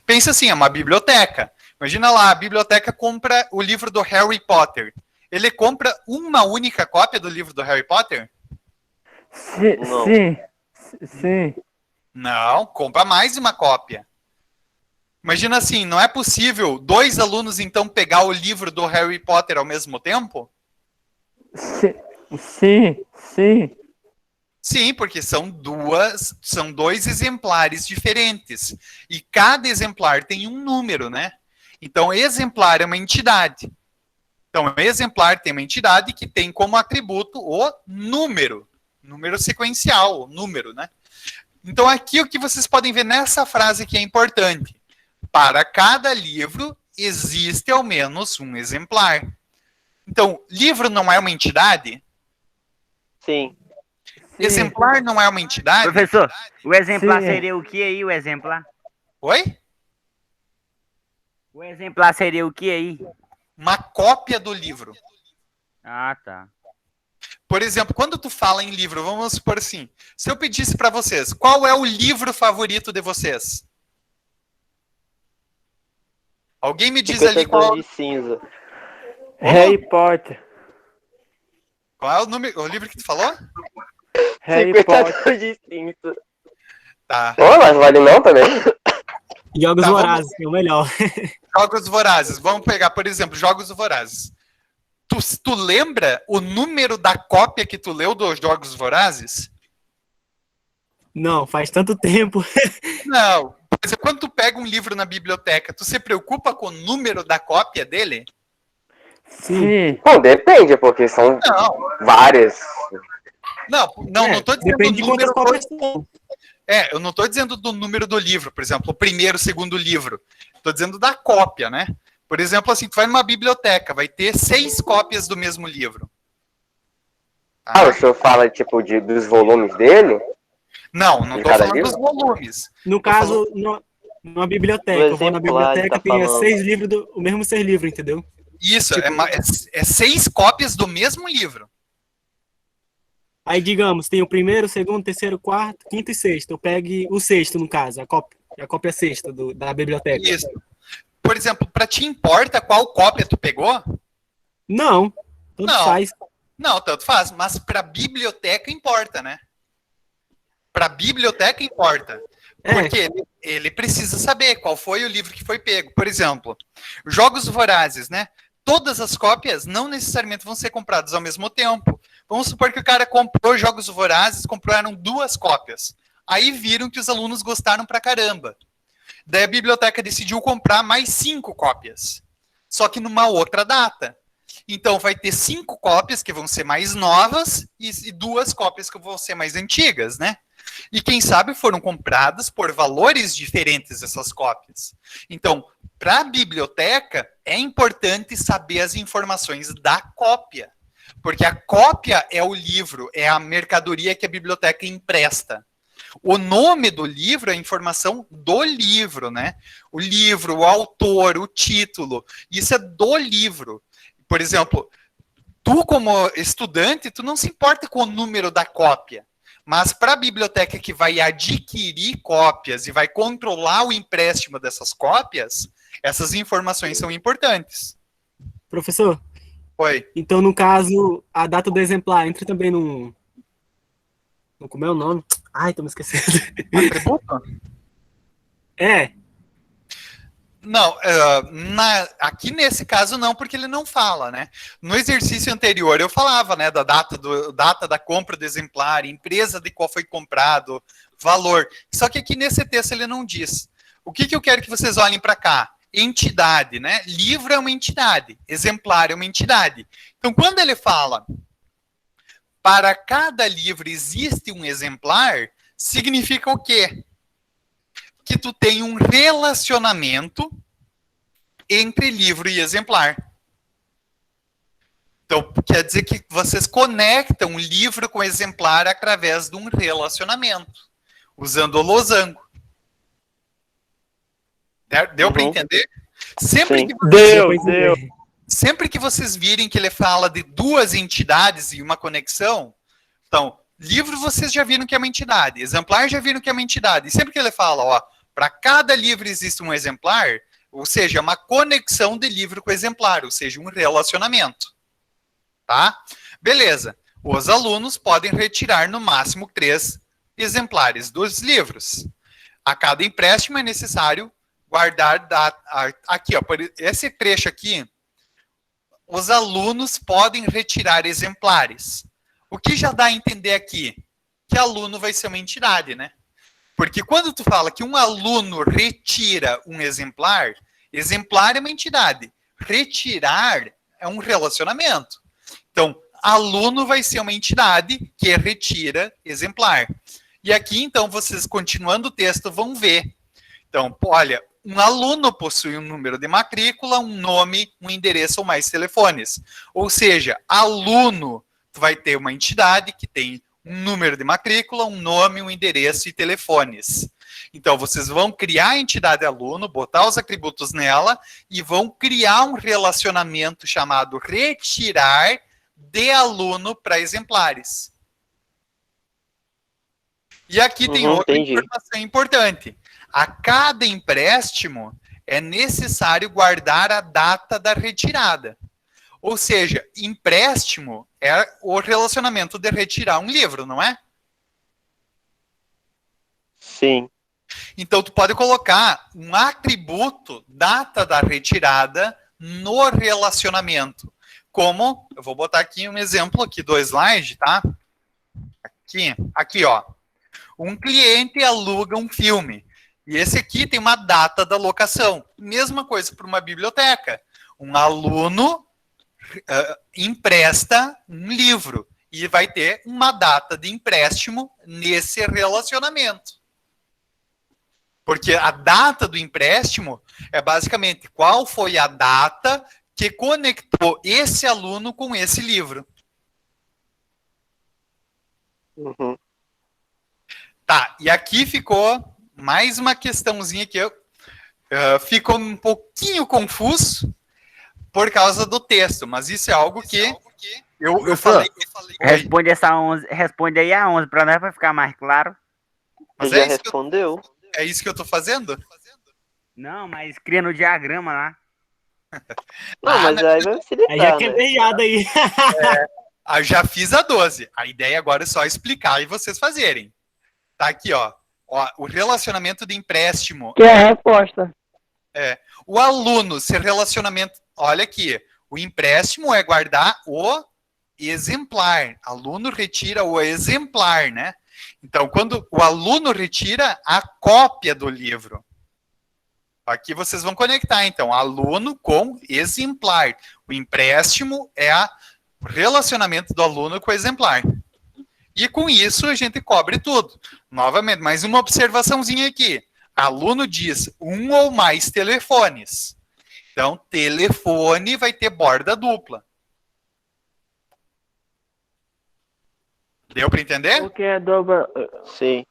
Pensa assim, é uma biblioteca. Imagina lá, a biblioteca compra o livro do Harry Potter. Ele compra uma única cópia do livro do Harry Potter? Sim. Não, compra mais de uma cópia. Imagina assim, não é possível 2 alunos então pegar o livro do Harry Potter ao mesmo tempo? Sim. Sim, porque são 2 exemplares diferentes. E cada exemplar tem um número, né? Então, exemplar é uma entidade. Então, exemplar tem uma entidade que tem como atributo o número. Número sequencial, número, né? Então, aqui o que vocês podem ver nessa frase que é importante. Para cada livro, existe ao menos um exemplar. Então, livro não é uma entidade? Sim. Exemplar não é uma entidade? Professor, o exemplar Sim. seria o que aí, o exemplar? Oi? O exemplar seria o que aí? Uma cópia do livro. Ah, tá. Por exemplo, quando tu fala em livro, vamos supor assim, se eu pedisse para vocês, qual é o livro favorito de vocês? Alguém me diz 50 ali qual, tons de cinza. Harry Potter. qual é o livro que tu falou? Harry 50 Potter. tons de cinza. Tá. Ô, mas vale não também? Jogos Tá, Vorazes, é o melhor. Jogos Vorazes. Vamos pegar, por exemplo, Jogos Vorazes. Tu lembra o número da cópia que tu leu dos Jogos Vorazes? Não, faz tanto tempo. Não. Por exemplo, quando tu pega um livro na biblioteca, tu se preocupa com o número da cópia dele? Sim. Bom, depende, porque são Não. várias. Não tô dizendo Depende de o quantas número. cópias são. Eu não tô dizendo do número do livro, por exemplo, o primeiro, o segundo livro. Tô dizendo da cópia, né? Por exemplo, assim, tu vai numa biblioteca, vai ter 6 cópias do mesmo livro. Ah, o senhor fala, tipo, dos volumes dele? Não De tô cada falando livro? dos volumes. No caso, numa biblioteca, O eu vou na exemplar, biblioteca, tá tem falando. 6 livros, o mesmo 6 livros, entendeu? Isso, Tipo- é 6 cópias do mesmo livro. Aí, digamos, tem o primeiro, o segundo, o terceiro, o quarto, quinto e sexto. Eu pegue o sexto, no caso, a cópia sexta da biblioteca. Isso. Por exemplo, pra ti importa qual cópia tu pegou? Não, tanto Não. faz. Não, tanto faz, mas pra biblioteca importa, né? Pra biblioteca importa. Porque ele precisa saber qual foi o livro que foi pego. Por exemplo, Jogos Vorazes, né? todas as cópias não necessariamente vão ser compradas ao mesmo tempo. Vamos supor que o cara comprou Jogos Vorazes, compraram 2 cópias. Aí viram que os alunos gostaram pra caramba. Daí a biblioteca decidiu comprar mais 5 cópias. Só que numa outra data. Então vai ter 5 cópias que vão ser mais novas e 2 cópias que vão ser mais antigas, né? E quem sabe foram compradas por valores diferentes essas cópias. Então, para a biblioteca, é importante saber as informações da cópia. Porque a cópia é o livro, é a mercadoria que a biblioteca empresta. O nome do livro é a informação do livro, né? O livro, o autor, o título, isso é do livro. Por exemplo, tu como estudante, tu não se importa com o número da cópia. Mas para a biblioteca que vai adquirir cópias e vai controlar o empréstimo dessas cópias, essas informações são importantes. Professor, Oi. então no caso, a data do exemplar entra também no... Como é o nome? Ai, tô me esquecendo. Atributo? É. Não, aqui nesse caso não, porque ele não fala, né? No exercício anterior eu falava, né, da data da compra do exemplar, empresa de qual foi comprado, valor. Só que aqui nesse texto ele não diz. O que eu quero que vocês olhem para cá? Entidade, né? Livro é uma entidade, exemplar é uma entidade. Então, quando ele fala para cada livro existe um exemplar, significa o quê? Que tu tem um relacionamento entre livro e exemplar. Então, quer dizer que vocês conectam o livro com o exemplar através de um relacionamento, usando o losango. Deu para entender? Sim. Sempre que vocês virem que ele fala de 2 entidades e uma conexão, então, livro vocês já viram que é uma entidade, exemplar já viram que é uma entidade. E sempre que ele fala, ó, para cada livro existe um exemplar, ou seja, uma conexão de livro com exemplar, ou seja, um relacionamento. Tá? Beleza. Os alunos podem retirar no máximo 3 exemplares dos livros. A cada empréstimo é necessário guardar aqui, ó, por esse trecho aqui, os alunos podem retirar exemplares. O que já dá a entender aqui? Que aluno vai ser uma entidade, né? Porque quando tu fala que um aluno retira um exemplar, exemplar é uma entidade. Retirar é um relacionamento. Então, aluno vai ser uma entidade que retira exemplar. E aqui, então, vocês, continuando o texto, vão ver. Então, olha, um aluno possui um número de matrícula, um nome, um endereço ou mais telefones. Ou seja, aluno vai ter uma entidade que tem um número de matrícula, um nome, um endereço e telefones. Então, vocês vão criar a entidade aluno, botar os atributos nela e vão criar um relacionamento chamado retirar de aluno para exemplares. E aqui tem outra informação importante. A cada empréstimo é necessário guardar a data da retirada. Ou seja, empréstimo é o relacionamento de retirar um livro, não é? Sim. Então, tu pode colocar um atributo, data da retirada, no relacionamento. Como, eu vou botar aqui um exemplo aqui do slide, tá? Aqui, ó. Um cliente aluga um filme. E esse aqui tem uma data da locação. Mesma coisa para uma biblioteca. Um aluno empresta um livro e vai ter uma data de empréstimo nesse relacionamento. Porque a data do empréstimo é basicamente qual foi a data que conectou esse aluno com esse livro. Uhum. Tá, e aqui ficou mais uma questãozinha que ficou um pouquinho confuso por causa do texto, mas isso é algo que eu falei. Responde aí a 11 para nós, para ficar mais claro. Mas Ele já respondeu. É isso que eu tô fazendo? Não, mas cria no diagrama lá. Não, mas aí vai facilitar, Aí já né? quebrei aí. Eu já fiz a 12. A ideia agora é só explicar e vocês fazerem. Tá aqui, ó. O relacionamento de empréstimo. Que é a resposta. O aluno, se relacionamento... Olha aqui. O empréstimo é guardar o exemplar. Aluno retira o exemplar, né? Então, quando o aluno retira a cópia do livro. Aqui vocês vão conectar, então, aluno com exemplar. O empréstimo é o relacionamento do aluno com o exemplar. E com isso a gente cobre tudo. Novamente, mais uma observaçãozinha aqui. Aluno diz um ou mais telefones. Então, telefone vai ter borda dupla. Deu para entender? O que é dobra? Sim.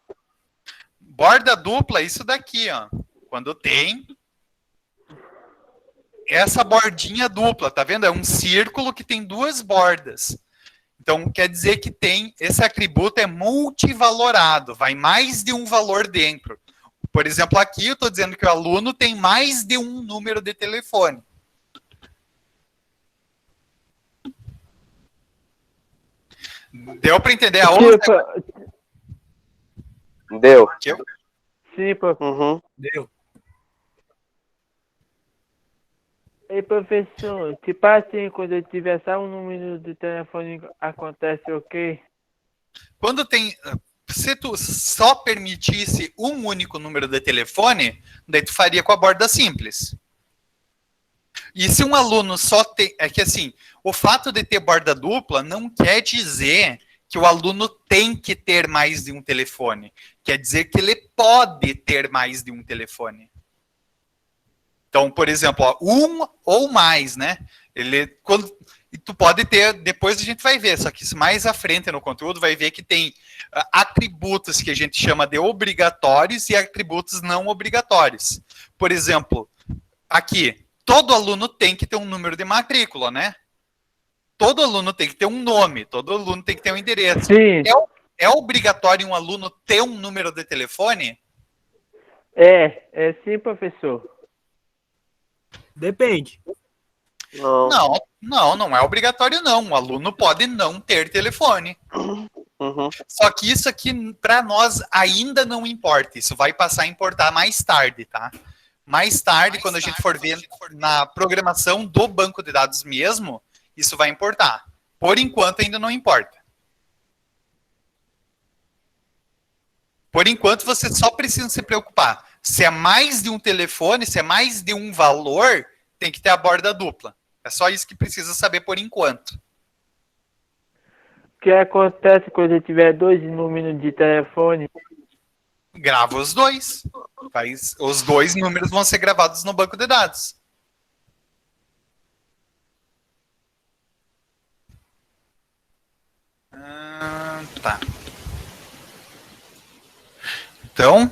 Borda dupla é isso daqui, ó. Quando tem essa bordinha dupla, tá vendo? É um círculo que tem duas bordas. Então, quer dizer que tem esse atributo é multivalorado, vai mais de um valor dentro. Por exemplo, aqui eu estou dizendo que o aluno tem mais de um número de telefone. Deu para entender a outra? Deu. Sim, professor. Uhum. Deu. Ei, professor, tipo assim, quando eu tiver só um número de telefone, acontece o quê? Quando tem... Se tu só permitisse um único número de telefone, daí tu faria com a borda simples. E se um aluno só tem... É que assim, o fato de ter borda dupla não quer dizer que o aluno tem que ter mais de um telefone. Quer dizer que ele pode ter mais de um telefone. Então, por exemplo, ó, um ou mais, né? E tu pode ter, depois a gente vai ver, só que mais à frente no conteúdo vai ver que tem atributos que a gente chama de obrigatórios e atributos não obrigatórios. Por exemplo, aqui, todo aluno tem que ter um número de matrícula, né? Todo aluno tem que ter um nome, todo aluno tem que ter um endereço. Sim. É obrigatório um aluno ter um número de telefone? É sim, professor. Depende. Não. Não é obrigatório não. O aluno pode não ter telefone. Uhum. Só que isso aqui, para nós, ainda não importa. Isso vai passar a importar mais tarde, tá? Mais tarde, quando a gente for ver na programação do banco de dados mesmo, isso vai importar. Por enquanto, ainda não importa. Por enquanto, você só precisa se preocupar. Se é mais de um telefone, se é mais de um valor, tem que ter a borda dupla. É só isso que precisa saber por enquanto. O que acontece quando eu tiver 2 números de telefone? Grava os dois. Os 2 números vão ser gravados no banco de dados. Tá. Então,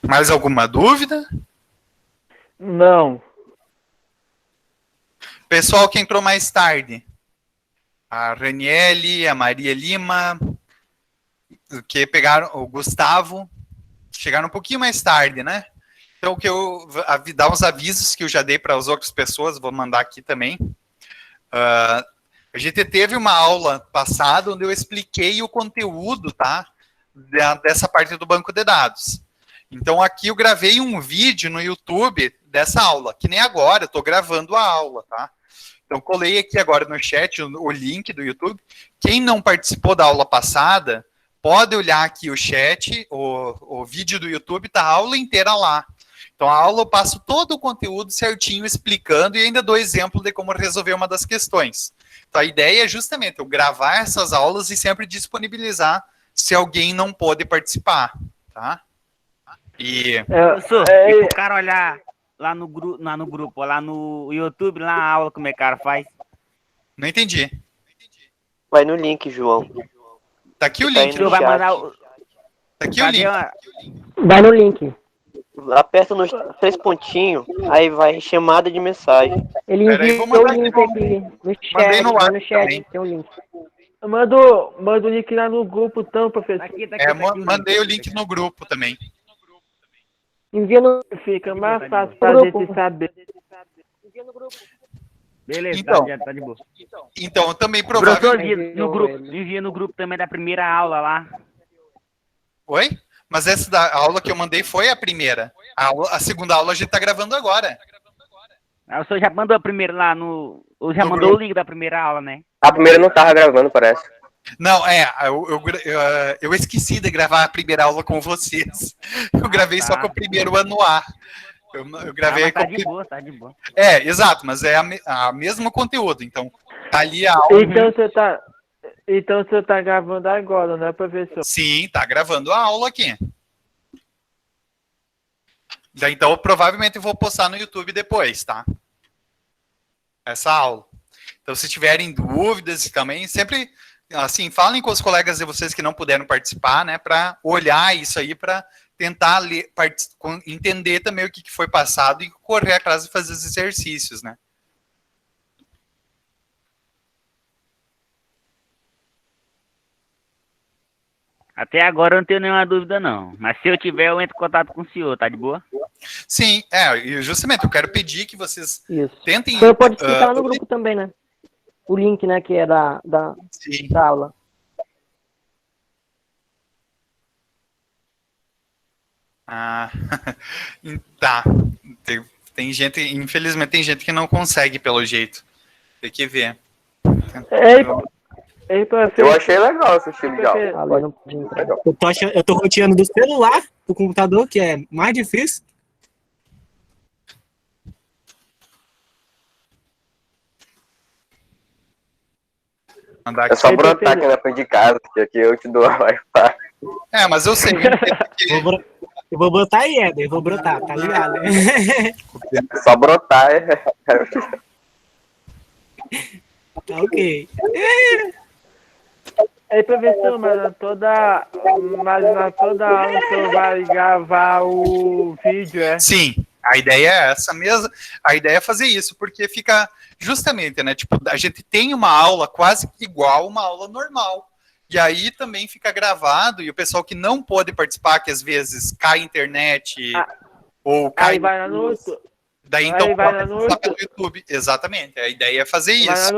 mais alguma dúvida? Não. Pessoal que entrou mais tarde. A Raniele, a Maria Lima, que pegaram o Gustavo, chegaram um pouquinho mais tarde, né? Então, que eu dar uns avisos que eu já dei para as outras pessoas, vou mandar aqui também. A gente teve uma aula passada onde eu expliquei o conteúdo, tá? Dessa parte do banco de dados. Então, aqui eu gravei um vídeo no YouTube dessa aula, que nem agora, eu estou gravando a aula, tá? Então, colei aqui agora no chat o link do YouTube. Quem não participou da aula passada, pode olhar aqui o chat, o vídeo do YouTube, tá a aula inteira lá. Então, a aula eu passo todo o conteúdo certinho explicando e ainda dou exemplo de como resolver uma das questões. Então, a ideia é justamente eu gravar essas aulas e sempre disponibilizar se alguém não pôde participar, tá? E... Professor, e pro cara olhar lá no grupo, lá no YouTube, lá a aula, como é que o cara faz? Não entendi. Vai no link, João. Tá aqui o Tá aí link. no Vai chat. mandar Tá aqui o link. Vai no link. Aperta nos 3 pontinhos, aí vai chamada de mensagem. Ele Pera aí, enviou vou o mandar link aqui aqui no Mandei chat. no Vai ar no chat, também. tem o link. Manda o link lá no grupo, então, professor. Aqui, Mandei o link no grupo também. Envia no Fica mais fácil pra gente saber. Beleza, Então. tá de boa. Então, também Professor, provavelmente... envia no grupo também da primeira aula lá. Oi? Mas essa da aula que eu mandei foi a primeira. A segunda aula a gente tá gravando agora. Aí o senhor já mandou a primeira lá no já No mandou grupo. o link da primeira aula, né? A primeira não tava gravando, parece. Não, eu esqueci de gravar a primeira aula com vocês. Eu gravei só tá. com o primeiro ano A. Eu gravei mas tá com o de boa, tá de boa. exato, mas é a mesmo conteúdo. Então, tá ali a aula. Então você tá gravando agora, né, professor? Sim, tá gravando a aula aqui. Então, eu provavelmente vou postar no YouTube depois, tá? Essa aula. Então, se tiverem dúvidas também, sempre, assim, falem com os colegas de vocês que não puderam participar, né, para olhar isso aí, para tentar ler, entender também o que foi passado e correr atrás de fazer os exercícios, né? Até agora eu não tenho nenhuma dúvida, não. Mas se eu tiver, eu entro em contato com o senhor, tá de boa? Sim, e justamente eu quero pedir que vocês Isso. tentem... Você pode explicar lá no grupo também, né? O link, né, que é da Sim. aula. Ah, tá. Tem gente, infelizmente, tem gente que não consegue, pelo jeito. Tem que ver. Ei, professor. Eu achei legal esse estilo de aula. Ali não podia entrar. Eu tô roteando do celular pro computador, que é mais difícil. Mandar É só Ei, brotar professor. aqui na frente de casa, que aqui eu te dou a Wi-Fi. Mas eu sei. Eu vou botar aí, Éder. Eu vou brotar, tá ligado? É só brotar. Tá ok. Ei, professor, mas na toda aula você vai gravar o vídeo, é? Sim, a ideia é essa mesmo. A ideia é fazer isso, porque fica justamente, né? Tipo, a gente tem uma aula quase igual uma aula normal. E aí também fica gravado, e o pessoal que não pode participar, que às vezes cai a internet ou cai. Aí vai lá no YouTube. Daí aí então vai pode lá no acessar pelo YouTube. Exatamente. A ideia é fazer isso.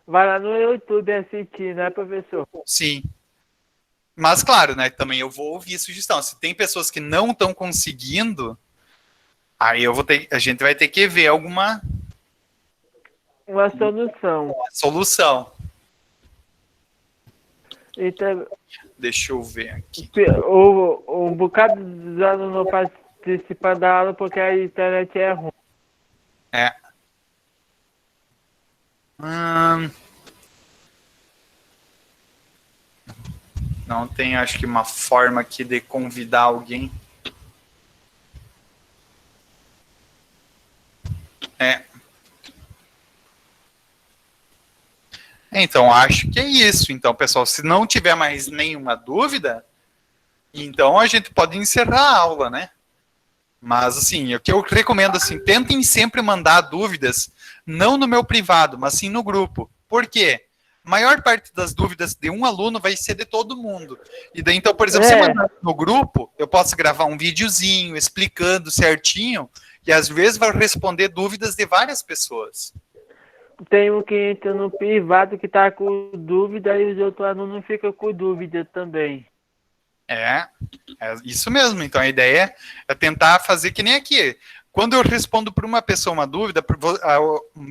Vai lá no YouTube assistir, né, professor? Sim. Mas, claro, né, também eu vou ouvir sugestão. Se tem pessoas que não estão conseguindo, aí a gente vai ter que ver alguma Uma solução. solução. Então, Deixa eu ver aqui. um bocado dos alunos não participam da aula porque a internet é ruim. Não tem, acho que, uma forma aqui de convidar alguém. Então, acho que é isso. Então, pessoal, se não tiver mais nenhuma dúvida, então a gente pode encerrar a aula, né? Mas, assim, o que eu recomendo, assim, tentem sempre mandar dúvidas, não no meu privado, mas sim no grupo. Por quê? A maior parte das dúvidas de um aluno vai ser de todo mundo. E daí, então, por exemplo, se mandar no grupo, eu posso gravar um videozinho explicando certinho, e às vezes vai responder dúvidas de várias pessoas. Tem um que entra no privado que tá com dúvida e os outros alunos ficam com dúvida também. É isso mesmo. Então a ideia é tentar fazer que nem aqui. Quando eu respondo para uma pessoa uma dúvida,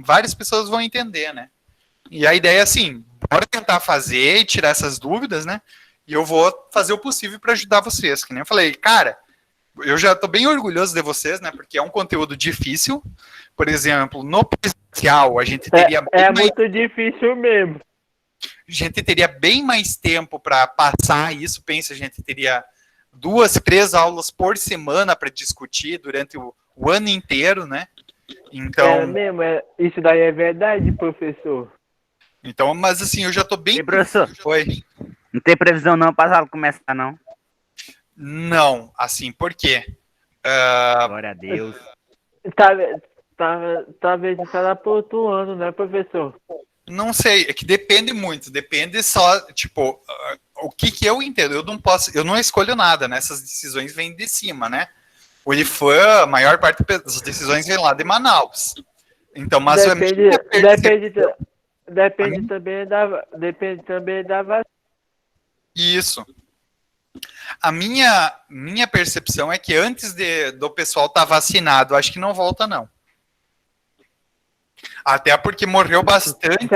várias pessoas vão entender, né? E a ideia é assim, bora tentar fazer e tirar essas dúvidas, né? E eu vou fazer o possível para ajudar vocês. Que nem eu falei, cara, eu já estou bem orgulhoso de vocês, né? Porque é um conteúdo difícil. Por exemplo, no presencial, a gente teria muito difícil mesmo. A gente teria bem mais tempo para passar isso. Pensa, a gente teria 2, 3 aulas por semana para discutir durante o ano inteiro, né? Então, Isso daí é verdade, professor. Então, mas assim, eu já tô bem... E, professor? Oi. Não tem previsão não para a aula começar, não? Não, assim, por quê? Glória a Deus. Talvez será por outro ano, né, professor? Não sei, é que depende muito, depende só, tipo, o que eu entendo, eu não escolho nada, né, essas decisões vêm de cima, né, o IFAM, a maior parte das decisões vem lá de Manaus, então, mas depende também da vacina. Isso. A minha percepção é que antes do pessoal estar vacinado, acho que não volta, não. Até porque morreu bastante.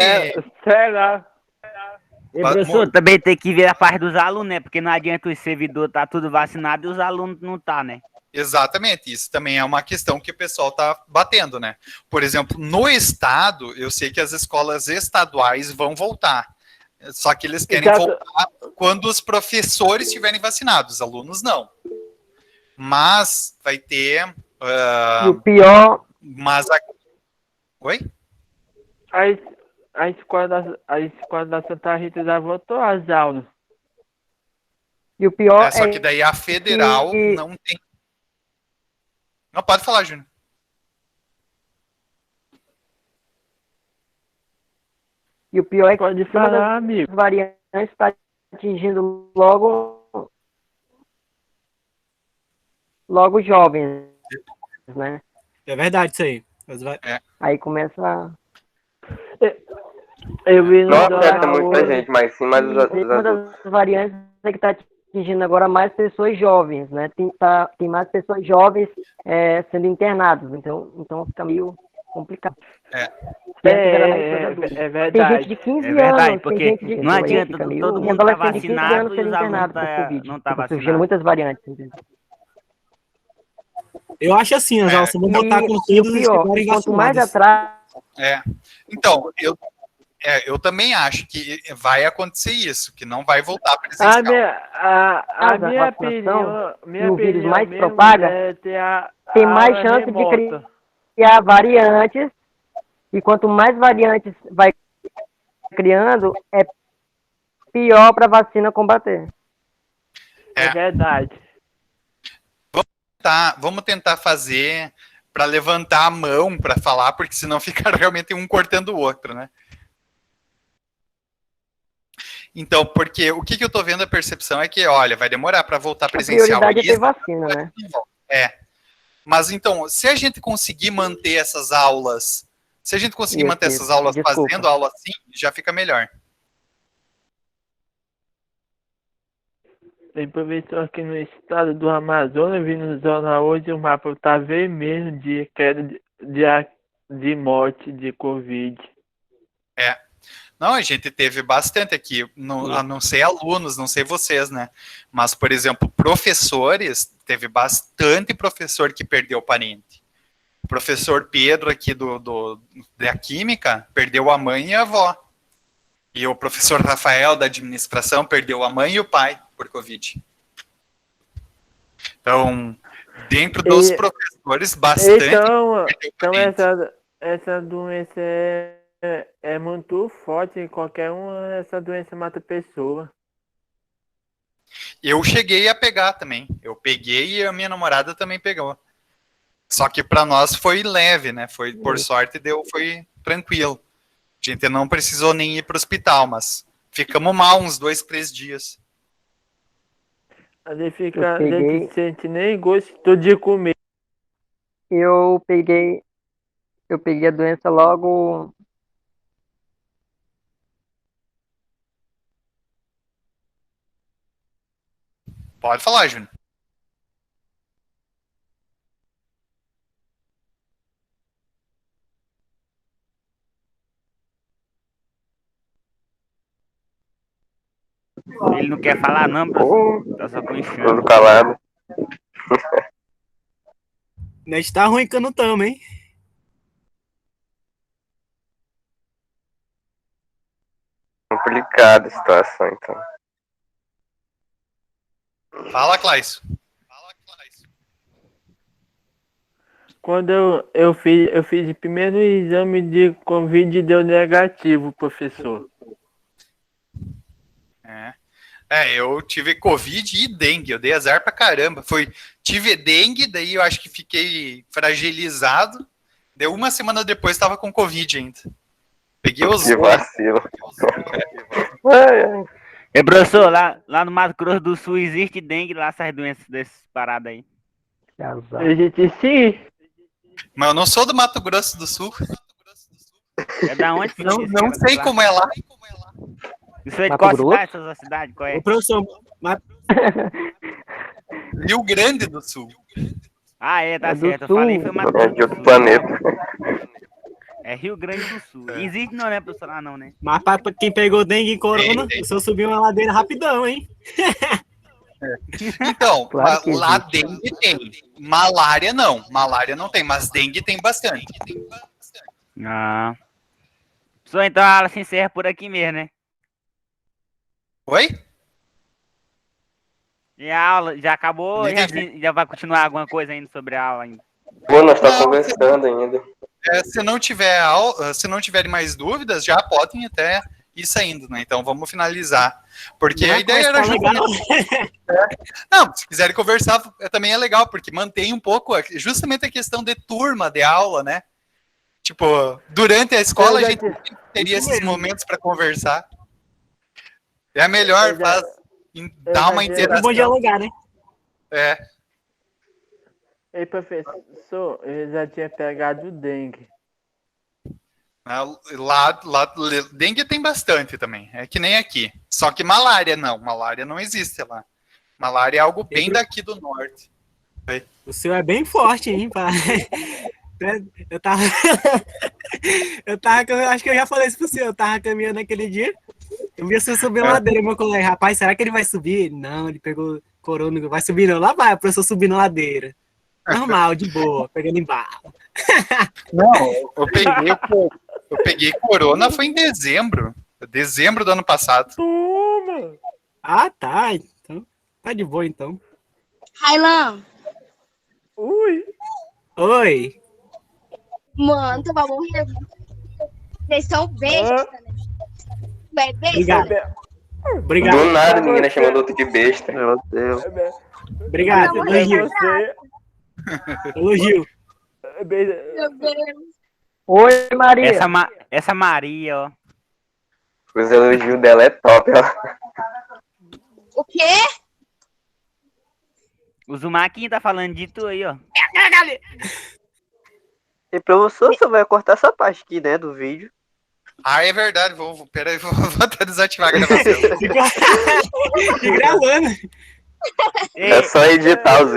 Será? E, professor, também tem que ver a parte dos alunos, né? Porque não adianta os servidores tá tudo vacinado e os alunos não tá, né? Exatamente, isso também é uma questão que o pessoal está batendo, né? Por exemplo, no estado, eu sei que as escolas estaduais vão voltar. Só que eles querem Exato. voltar quando os professores estiverem vacinados, os alunos não. Mas vai ter. E o pior, Mas oi? A escola da Santa Rita já voltou às aulas. e o pior Só que daí a federal que- não tem. Não, pode falar, Júnior. E o pior é que Pode uma falar, das amigo. variantes está atingindo logo os jovens, né? É verdade isso aí. Aí começa a... Eu vi no Não afeta jornal muita hoje. gente, mas sim mais os Uma adultos. das variantes é que está atingindo agora mais pessoas jovens, né? Tem mais pessoas jovens sendo internadas, então fica meio complicado. É verdade. Tem gente de 15 É verdade, anos, porque tem gente de... não aí adianta fica meio- todo tem mundo tá adolescente de 15 vacinado anos e sendo os alunos internado por Covid. não tá Fica surgindo vacinado. muitas variantes. Entendeu? Eu acho assim, as aulas vão voltar com E o todos e pior, estiverem quanto mais vacinados. atrás, Então, eu também acho que vai acontecer isso, que não vai voltar A presencial. minha vacinação, opinião, e o vírus mais mesmo propaga, é ter tem mais aula chance de remota. criar variantes, e quanto mais variantes vai criando, é pior para a vacina combater. É verdade. Vamos tentar fazer para levantar a mão para falar, porque senão fica realmente um cortando o outro, né? Então, porque o que eu tô vendo a percepção é que, olha, vai demorar para voltar A presencial. prioridade é ter Isso, vacina, né? Mas então, se a gente conseguir manter essas aulas, Desculpa. fazendo aula assim, já fica melhor. Tem professor aqui no estado do Amazonas, vi no jornal hoje, o mapa tá vermelho de queda de morte de Covid. Não, a gente teve bastante aqui, a não ser alunos, não sei vocês, né? Mas, por exemplo, professores, teve bastante professor que perdeu parente. O professor Pedro aqui da Química perdeu a mãe e a avó. E o professor Rafael da Administração perdeu a mãe e o pai por Covid. Então, dentro dos professores, bastante. Então essa doença é muito forte, qualquer uma, essa doença mata a pessoa. Eu cheguei a pegar também. Eu peguei e a minha namorada também pegou. Só que para nós foi leve, né? Por sorte, foi tranquilo. A gente não precisou nem ir para o hospital, mas ficamos mal uns 2, 3 dias. A gente sente nem gosto de comer. Eu peguei a doença logo. Pode falar, Júnior. Ele não quer falar não, professor. Tá só Todo conchando. calado. Nós tá ruim que eu não tamo, hein? Complicada a situação, então. Fala, Claisso. Quando eu fiz o primeiro exame de Covid, deu negativo, professor. Eu tive Covid e dengue, eu dei azar pra caramba. Tive dengue, daí eu acho que fiquei fragilizado. Deu uma semana depois, tava com Covid ainda. Peguei os Que vacilo. E, professor, lá no Mato Grosso do Sul existe dengue lá, essas doenças desses paradas aí. Existe sim. Mas eu não sou do Mato Grosso do Sul. É da onde? Não sei como é lá. Isso é de Mato qual Grosso? cidade, essa cidade? Qual é? Ô, professor, mas Rio Grande do Sul. Ah, tá É do certo. Eu Sul. falei foi Mato É Grosso de do outro Sul. planeta. É Rio Grande do Sul. Existe não, né, professor? Ah, não, né? Mas pra quem pegou dengue e corona, Tem. o senhor subiu uma ladeira rapidão, hein? Então, Claro que lá existe. dengue tem. Malária não tem, mas dengue tem bastante. Ah. Professor, então a aula se encerra por aqui mesmo, né? Oi? E a aula já acabou? Não Já, entendi. já vai continuar alguma coisa ainda sobre a aula ainda? Pô, nós tá Não, conversando ainda. Se não tiverem mais dúvidas, já podem até ir saindo, né? Então vamos finalizar. Porque a ideia era legal. Não, se quiserem conversar, também é legal, porque mantém um pouco justamente a questão de turma, de aula, né? Tipo, durante a escola a gente teria esses momentos para conversar. É melhor, dar uma É bom interação. dialogar, né? É. Ei, professor, eu já tinha pegado dengue. Lá, dengue tem bastante também. É que nem aqui. Só que malária não existe lá. Malária é algo bem daqui do norte. O senhor é bem forte, hein, pai? Eu tava. Eu acho que eu já falei isso pro senhor. Eu tava caminhando aquele dia. Eu vi o senhor subir a ladeira, meu colega. Rapaz, será que ele vai subir? Não, ele pegou corona. Vai subir, não. Lá vai, o professor subindo a ladeira. Normal, de boa, pegando embarro. Não, eu peguei corona foi em dezembro. Dezembro do ano passado. Toma! Ah, tá. Então, tá de boa, então. Railan, Ui! Oi. mano, tu vai morrer. Vocês são bestas, né? Bebê, Obrigado. Obrigado. Do nada, menina chamando outro de besta. Meu Deus. Obrigado. Não, Elogio. Você. Elogio. meu Deus. Oi, Maria. Essa Maria, ó. Os elogios dela é top, ó. O quê? O Zumaquinho tá falando de tu aí, ó. E professor, você vai cortar essa parte aqui, né, do vídeo. Ah, é verdade. Peraí, vou até desativar a gravação. E gravando. É só editar os